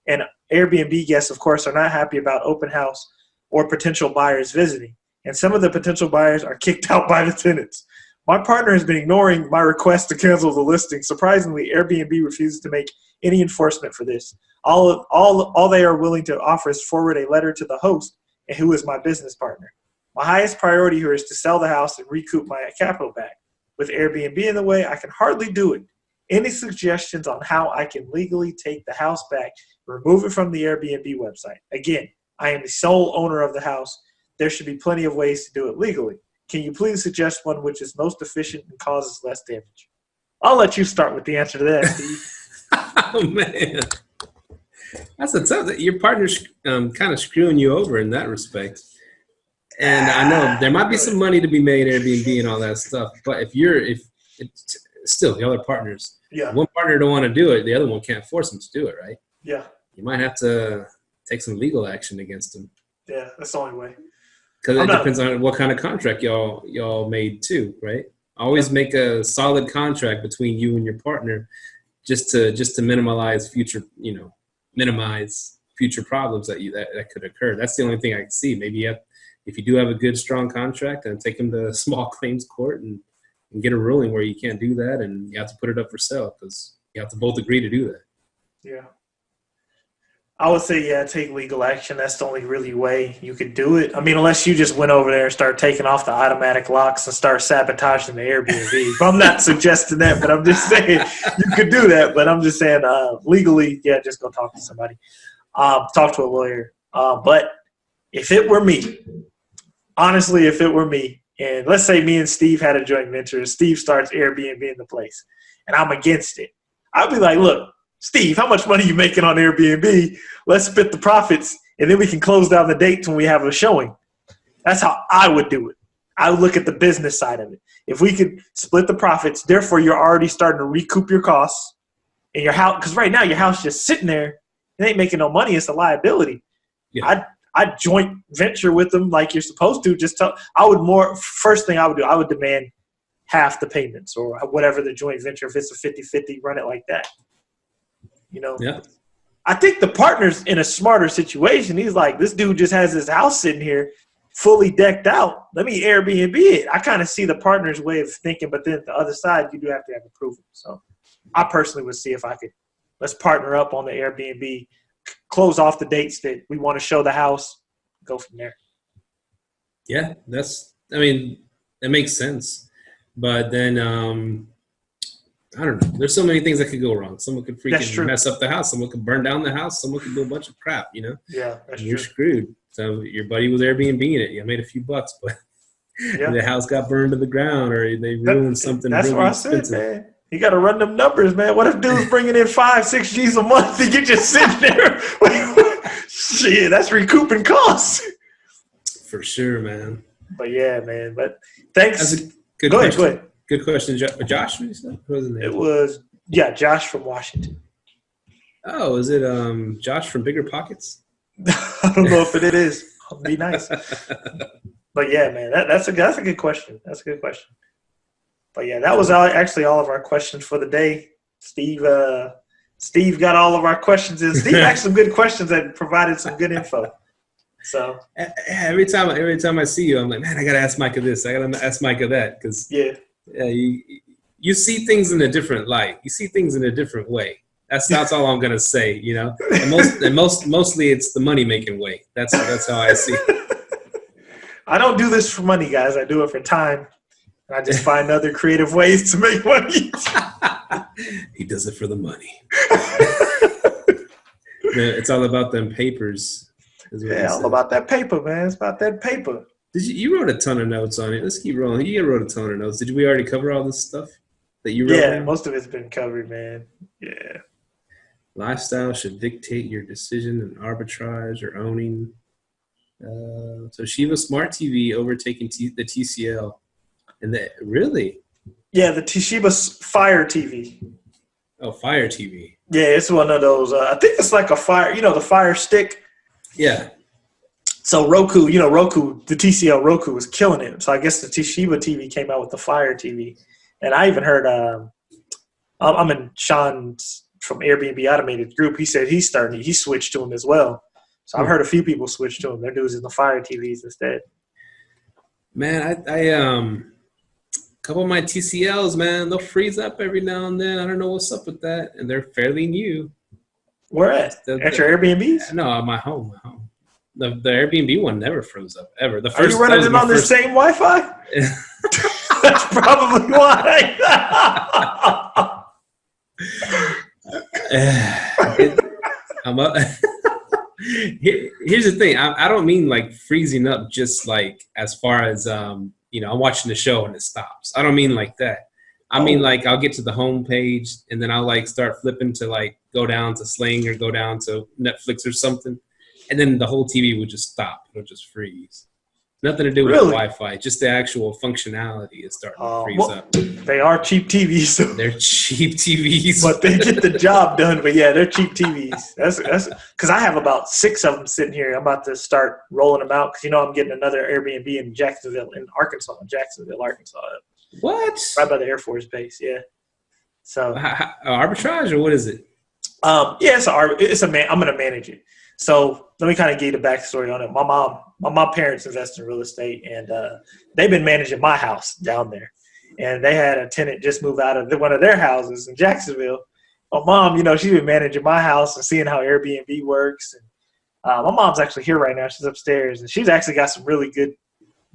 and Airbnb guests, of course, are not happy about open house or potential buyers visiting. And some of the potential buyers are kicked out by the tenants. My partner has been ignoring my request to cancel the listing. Surprisingly, Airbnb refuses to make any enforcement for this. All they are willing to offer is forward a letter to the host, and who is my business partner. My highest priority here is to sell the house and recoup my capital back. With Airbnb in the way, I can hardly do it. Any suggestions on how I can legally take the house back, remove it from the Airbnb website? Again, I am the sole owner of the house. There should be plenty of ways to do it legally. Can you please suggest one which is most efficient and causes less damage? I'll let you start with the answer to that, Steve. Oh, man. That's a tough. Your partner's kind of screwing you over in that respect. And I know there might be some money to be made Airbnb and all that stuff, but if it's still the other partners, one partner don't want to do it, the other one can't force them to do it, right? Yeah. You might have to take some legal action against them. Yeah, that's the only way. Because it depends on what kind of contract y'all made too, right? Always make a solid contract between you and your partner, just to minimize future problems that could occur. That's the only thing I can see. Maybe if you do have a good, strong contract, and take them to small claims court and get a ruling where you can't do that, and you have to put it up for sale because you have to both agree to do that. Yeah. I would say, take legal action. That's the only really way you could do it. I mean, unless you just went over there and started taking off the automatic locks and start sabotaging the Airbnb. I'm not suggesting that, but I'm just saying you could do that. But I'm just saying legally, just go talk to somebody. Talk to a lawyer. But if it were me, honestly, and let's say me and Steve had a joint venture and Steve starts Airbnb in the place and I'm against it, I'd be like, look, Steve, how much money are you making on Airbnb? Let's split the profits, and then we can close down the dates when we have a showing. That's how I would do it. I would look at the business side of it. If we could split the profits, therefore you're already starting to recoup your costs in your house. Because right now your house is just sitting there. It ain't making no money. It's a liability. Yeah. I'd joint venture with them like you're supposed to. First thing I would do, I would demand half the payments or whatever the joint venture. If it's a 50-50, run it like that. You know? Yeah. I think the partner's in a smarter situation. He's like, this dude just has his house sitting here fully decked out. Let me Airbnb it. I kind of see the partner's way of thinking, but then the other side, you do have to have approval. So I personally would see if I could, let's partner up on the Airbnb, close off the dates that we want to show the house, go from there. Yeah, that makes sense. But then, I don't know. There's so many things that could go wrong. Someone could freaking mess up the house. Someone could burn down the house. Someone could do a bunch of crap, you know? Yeah, that's You're true. screwed. So your buddy was Airbnb-ing it. You made a few bucks, but the house got burned to the ground or they ruined something That's really what I expensive. said, man. You got to run them numbers, man. What if dude's bringing in 5-6 G's a month and you just sitting there? Shit, that's recouping costs. For sure, man. But yeah, man. But thanks. That's a good Go question. ahead. Good question. Josh, what you said? Who was his name? It was, Josh from Washington. Oh, is it Josh from Bigger Pockets? I don't know if it is. It'll be nice. But yeah, man, that's a good question. That's a good question. But yeah, that was actually all of our questions for the day. Steve got all of our questions in. Steve asked some good questions and provided some good info. So every time I see you, I'm like, man, I gotta ask Myka this. I gotta ask Myka that because you see things in a different light. You see things in a different way. That's all I'm gonna say. You know, and mostly it's the money making way. That's how I see it. I don't do this for money, guys. I do it for time. And I just find other creative ways to make money. He does it for the money. It's all about them papers. Yeah, all about that paper, man. It's about that paper. You wrote a ton of notes on it. Let's keep rolling. You wrote a ton of notes. Did we already cover all this stuff that you wrote? Yeah, most of it's been covered, man. Yeah. Lifestyle should dictate your decision in arbitrage or owning. Toshiba Smart TV overtaking the TCL. And really? Yeah, the Toshiba Fire TV. Oh, Fire TV. Yeah, it's one of those. I think it's like a Fire, the Fire Stick. Yeah. So Roku, the TCL Roku was killing it. So I guess the Toshiba TV came out with the Fire TV. And I even heard, I'm in Sean's from Airbnb Automated group. He said he switched to them as well. So I've heard a few people switch to them. They're using the Fire TVs instead. Man, I couple of my TCLs, man, they'll freeze up every now and then. I don't know what's up with that. And they're fairly new. Where at? At your Airbnbs? No, at my home. The Airbnb one never froze up, ever. Are you running them on the same Wi-Fi? That's probably why. Here's the thing. I don't mean like freezing up just like as far as I'm watching the show and it stops. I don't mean like that. I mean like I'll get to the home page and then I'll like start flipping to like go down to Sling or go down to Netflix or something, and then the whole TV would just stop. It'll just freeze. Nothing to do with the Wi-Fi. Just the actual functionality is starting to freeze up. They are cheap TVs. So. They're cheap TVs. But they get the job done. But yeah, they're cheap TVs. That's because I have about 6 of them sitting here. I'm about to start rolling them out because I'm getting another Airbnb in Jacksonville, Arkansas. What? Right by the Air Force Base. Yeah. So arbitrage or what is it? Yeah, it's a man. I'm going to manage it. So let me kind of give you the backstory on it. My parents invest in real estate, and they've been managing my house down there. And they had a tenant just move out of one of their houses in Jacksonville. My mom, she's been managing my house and seeing how Airbnb works. And my mom's actually here right now. She's upstairs, and she's actually got some really good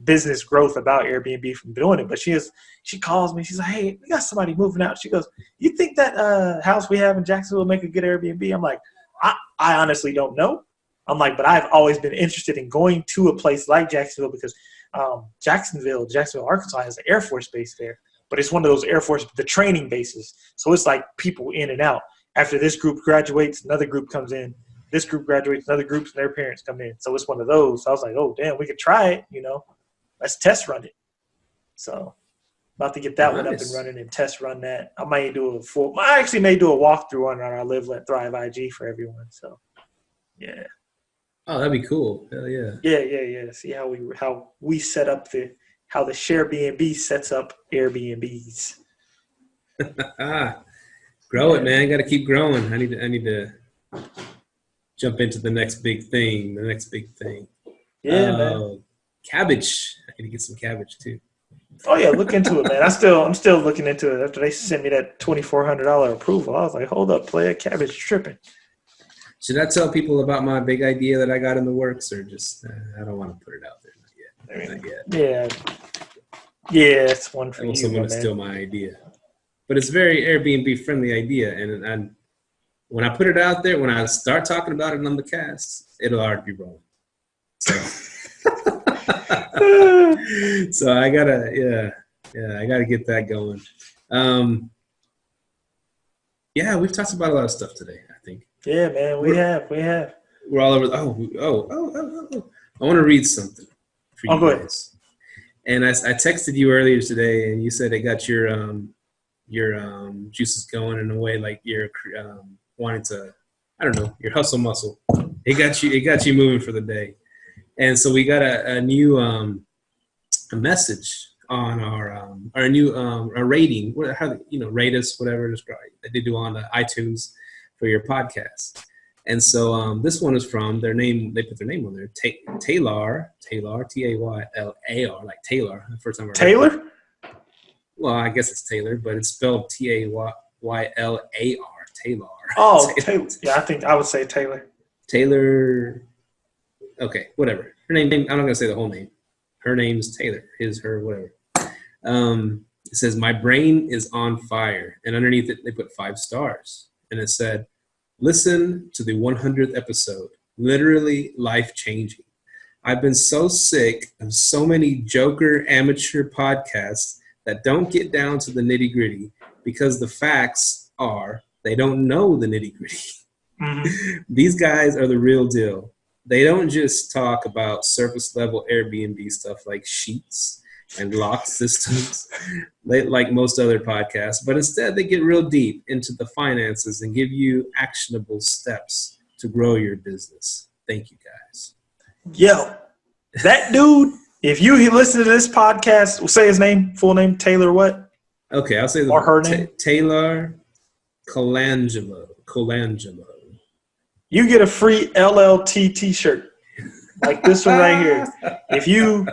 business growth about Airbnb from doing it. But she calls me. She's like, "Hey, we got somebody moving out." She goes, "You think that house we have in Jacksonville will make a good Airbnb?" I'm like, I honestly don't know. I'm like, but I've always been interested in going to a place like Jacksonville because Jacksonville, Arkansas has an Air Force base there, but it's one of those Air Force, the training bases. So it's like people in and out. After this group graduates, another group comes in. This group graduates, another group, and their parents come in. So it's one of those. So I was like, oh, damn, we could try it, Let's test run it. So about to get that one up and running and test run that. I actually may do a walkthrough on our Live Let Thrive IG for everyone. So, yeah. Oh, that'd be cool. Hell yeah. Yeah. See how we set up the how the Sharebnb sets up Airbnbs. Grow it, man. Got to keep growing. I need to jump into the next big thing. Yeah, man. Cabbage. I need to get some cabbage too. Oh yeah, look into it, man. I'm still looking into it. After they sent me that $2,400 approval, I was like, hold up, player, cabbage tripping. Should I tell people about my big idea that I got in the works, or just I don't want to put it out there not yet. Yeah, it's one for I want you, someone to steal my idea, but it's a very Airbnb friendly idea, and when I put it out there, when I start talking about it on the cast, it'll already be rolling. So, so I gotta get that going. We've talked about a lot of stuff today, I think. Yeah, man, we have. We're all over. Oh! I want to read something for you guys. And I texted you earlier today, and you said it got your juices going in a way, like you're wanting to, I don't know, your hustle muscle. It got you moving for the day. And so we got a new a message on our new our rating. How rate us, whatever that they do on iTunes for your podcast. And so this one is from their name. They put their name on there. Taylor, Taylar, like Taylor. The first time I heard Taylor? Well, I guess it's Taylor, but it's spelled Taylar. Taylor. Oh, Taylor. Yeah, I think I would say Taylor. Taylor. Okay, whatever. Her name. I'm not gonna say the whole name. Her name's Taylor. His, her, whatever. It says, "My brain is on fire," and underneath it they put 5 stars, and it said, "Listen to the 100th episode. Literally life-changing. I've been so sick of so many joker amateur podcasts that don't get down to the nitty-gritty because the facts are they don't know the nitty-gritty. Mm-hmm. These guys are the real deal. They don't just talk about surface-level Airbnb stuff like sheets and lock systems like most other podcasts, but instead they get real deep into the finances and give you actionable steps to grow your business. Thank you, guys." Yo, that dude, if you listen to this podcast, we'll say his name, full name, Taylor what? Okay, I'll say or her name. Taylor Colangelo. You get a free LLT t-shirt like this one right here. If you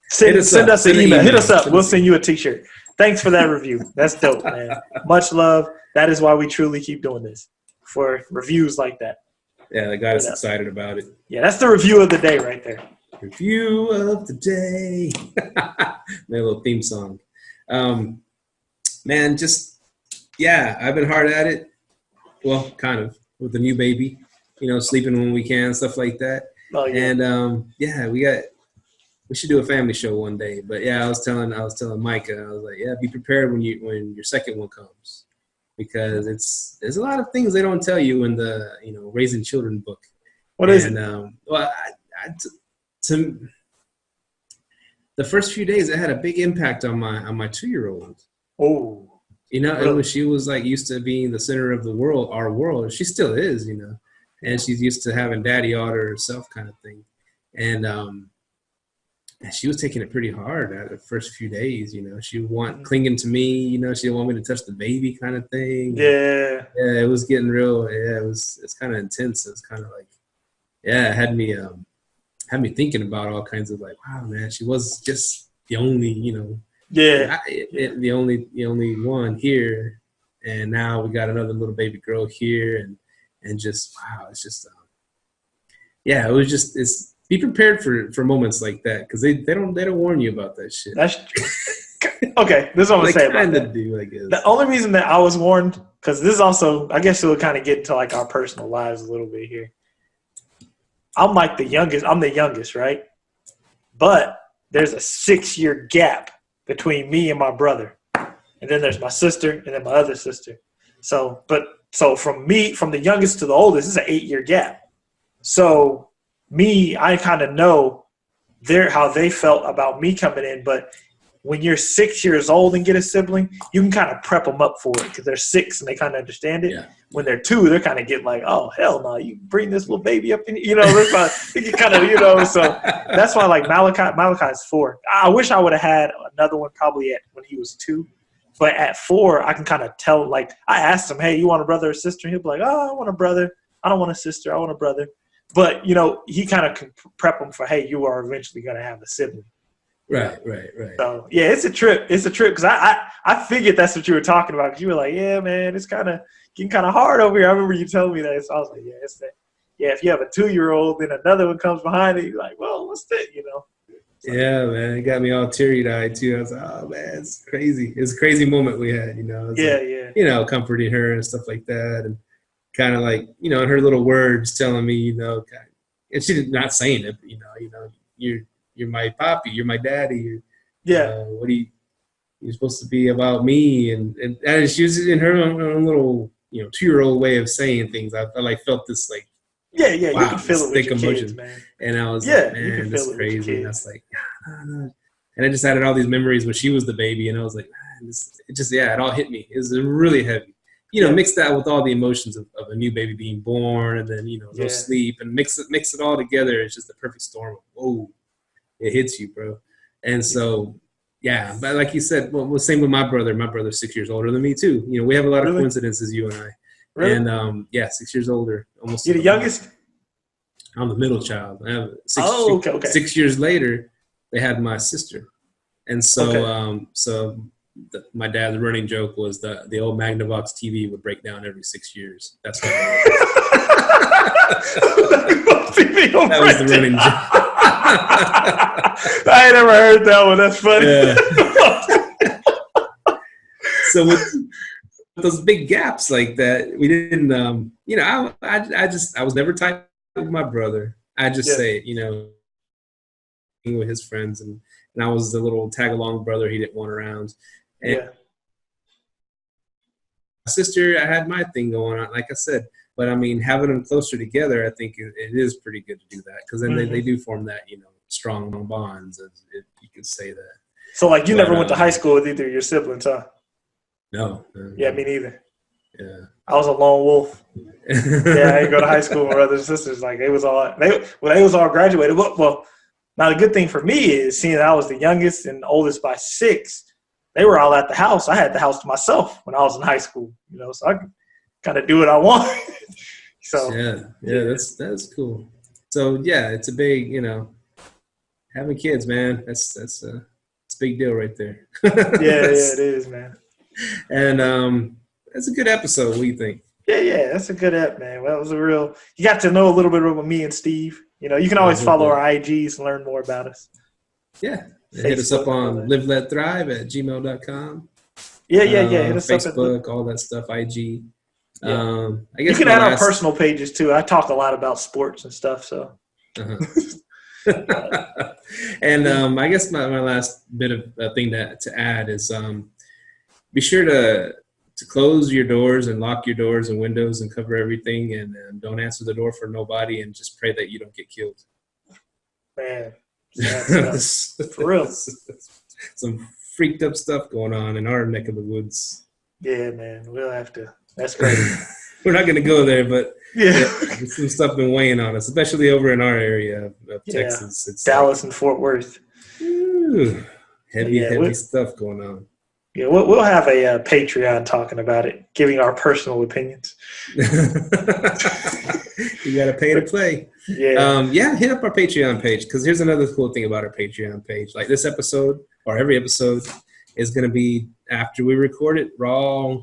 send us an email. Hit us up. We'll send you a t-shirt. Thanks for that review. That's dope, man. Much love. That is why we truly keep doing this, for reviews like that. Yeah, that got us excited about it. Yeah, that's the review of the day right there. Review of the day. My little theme song. Man, I've been hard at it. Well, kind of, with the new baby. Sleeping when we can, stuff like that. Oh, yeah. And we should do a family show one day. But yeah, I was telling Myka, I was like, be prepared when your second one comes, because there's a lot of things they don't tell you in the raising children book. What is it? Well, the first few days it had a big impact on my 2-year-old. Oh, really? And when she was like used to being the center of the world, our world, she still is, and she's used to having daddy all to herself kind of thing, and she was taking it pretty hard at the first few days. She would clinging to me. She didn't want me to touch the baby kind of thing. Yeah. Yeah, it was getting real. Yeah, it's kind of intense. It was kind of like, it had me thinking about all kinds of like, wow, man, she was just the only, the only one here, and now we got another little baby girl here, and just wow, it's just it was just be prepared for moments like that, because they don't warn you about that shit. That's true. Okay, this is what I'm gonna say about that. Do, I guess. The only reason that I was warned, because this is also, I guess it'll kind of get into like our personal lives a little bit here. I'm like the youngest. I'm the youngest, right? But there's a 6-year gap between me and my brother, and then there's my sister, and then my other sister. So from the youngest to the oldest is an 8-year gap. So I kind of know how they felt about me coming in, but when you're 6 years old and get a sibling, you can kind of prep them up for it because they're 6 and they kind of understand it. Yeah. When they're 2, they're kind of getting like, oh, hell no, you bring this little baby up in, you kind of, so that's why like Malachi's 4. I wish I would have had another one probably when he was 2. But at 4, I can kind of tell, like, I asked him, hey, you want a brother or sister? He'll be like, oh, I want a brother. I don't want a sister. I want a brother. But, he kind of can prep them for, hey, you are eventually going to have a sibling. Right. So, yeah, it's a trip. It's a trip because I figured that's what you were talking about because you were like, yeah, man, it's kind of getting kind of hard over here. I remember you telling me that. So I was like, yeah, it's that. Yeah, if you have a 2-year-old, then another one comes behind it, you're like, well, what's that, So, yeah, man, it got me all teary-eyed too. I was like, oh man, it's crazy. It's a crazy moment we had, yeah. Comforting her and stuff like that, and kind of like, in her little words telling me, and she's not saying it, but, you're my papi, you're my daddy. What you're supposed to be about me, and she was in her own little 2-year-old way of saying things. I like felt this like. Yeah, wow, you can feel it with your emotion. kids, man. And I was like, man, that's crazy. And I was like, no. And I just added all these memories when she was the baby, and I was like, man, it all hit me. It was really heavy. Mix that with all the emotions of a new baby being born, and then no sleep, and mix it all together. It's just the perfect storm. Whoa, it hits you, bro. And so, yeah, but like you said, well, same with my brother. My brother's 6 years older than me too. We have a lot of coincidences, you and I. Really? And 6 years older, almost. You're the youngest? I'm the middle child. I have okay. 6 years later, they had my sister, and so my dad's running joke was the old Magnavox TV would break down every 6 years. That's what that was the running joke. I ain't never heard that one. That's funny. Yeah. So with those big gaps like that, we didn't. I was never tight with my brother. I just say, with his friends, and I was the little tag along brother he didn't want around. And my sister, I had my thing going on, like I said. But I mean, having them closer together, I think it is pretty good to do that because then they do form that strong bonds, you could say that. So like you never went to high school with either of your siblings, huh? No. Yeah, me neither. Yeah. I was a lone wolf. I didn't go to high school with my brothers and sisters. Like they was all graduated. Well, now the good thing for me is seeing I was the youngest and oldest by 6. They were all at the house. I had the house to myself when I was in high school. So I could kind of do what I want. So that's cool. So yeah, it's a big having kids, man. That's a big deal right there. Yeah, it is, man. And that's a good episode. What do you think? Yeah, that's a good ep, man. Well, it was you got to know a little bit about me and Steve. You can always follow our IGs and learn more about us. Yeah. Hit us up on liveletthrive@gmail.com. Yeah. Hit us Facebook, up all that stuff, IG. Yeah. I guess you can add our personal pages too. I talk a lot about sports and stuff, so. And I guess my last bit of thing to add is be sure to close your doors and lock your doors and windows and cover everything, and don't answer the door for nobody, and just pray that you don't get killed. Man, for real. Some freaked up stuff going on in our neck of the woods. Yeah, man, we'll have to. That's crazy. We're not going to go there, but some stuff been weighing on us, especially over in our area of Texas. It's Dallas and Fort Worth. Heavy stuff going on. Yeah, we'll have a Patreon talking about it, giving our personal opinions. You got to pay to play. Yeah. Hit up our Patreon page, because here's another cool thing about our Patreon page. Like this episode, or every episode, is going to be after we record it, raw,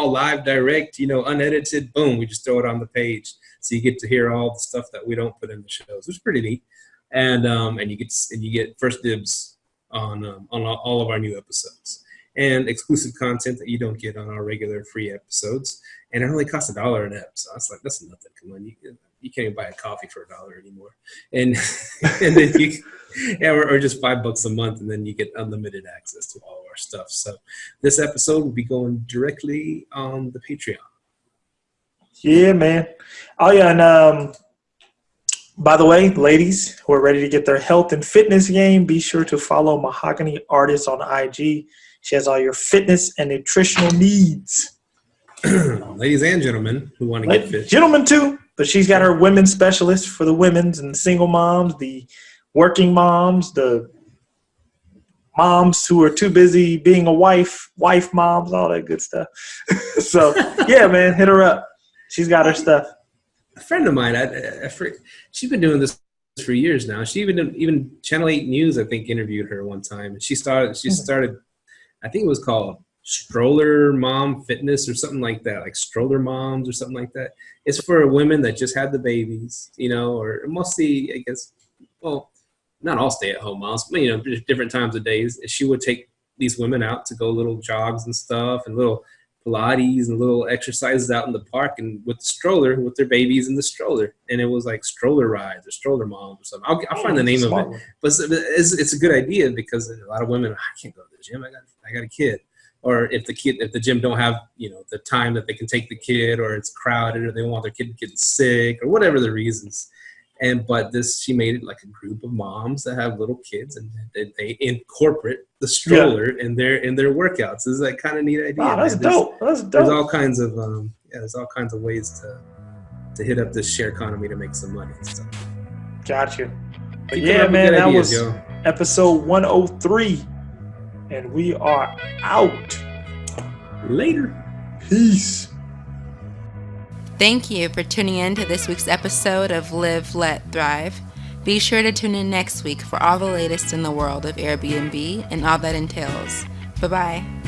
live, direct, unedited. Boom, we just throw it on the page, so you get to hear all the stuff that we don't put in the shows, which is pretty neat. And you get first dibs on all of our new episodes, and exclusive content that you don't get on our regular free episodes. And it only costs $1 an ep, so it's like, that's nothing. Come on, you can't even buy a coffee for $1 anymore. And then or just $5 a month, and then you get unlimited access to all of our stuff. So this episode will be going directly on the Patreon. Yeah, man. Oh yeah, and By the way, ladies who are ready to get their health and fitness game, be sure to follow Mahogany Artis on IG. She has all your fitness and nutritional needs. Ladies and gentlemen who want to get fit. Gentlemen too, but she's got her women's specialist for the women's and the single moms, the working moms, the moms who are too busy being a wife moms, all that good stuff. So, yeah, man, hit her up. She's got her stuff. A friend of mine, she's been doing this for years now. She even Channel 8 News, I think, interviewed her one time. And she started, I think it was called Stroller Mom Fitness or something like that, like Stroller Moms or something like that. It's for women that just had the babies, or mostly, I guess, well, not all stay-at-home moms, but, different times of days. She would take these women out to go little jogs and stuff and little Pilates and little exercises out in the park and with the stroller, with their babies in the stroller. And it was like stroller rides or stroller moms or something. I'll find the name of it. But it's a good idea because a lot of women, I can't go to the gym. I got a kid. Or if the gym don't have, the time that they can take the kid, or it's crowded, or they want their kid getting sick, or whatever the reasons. But she made it like a group of moms that have little kids, and they incorporate the stroller in their workouts. This is that kind of neat idea. Wow, that's dope. That's dope. There's all kinds of ways to hit up this share economy to make some money and stuff. Got you. But Keep yeah, man, that ideas, was episode 103, and we are out. Later. Peace. Thank you for tuning in to this week's episode of Live, Let, Thrive. Be sure to tune in next week for all the latest in the world of Airbnb and all that entails. Bye-bye.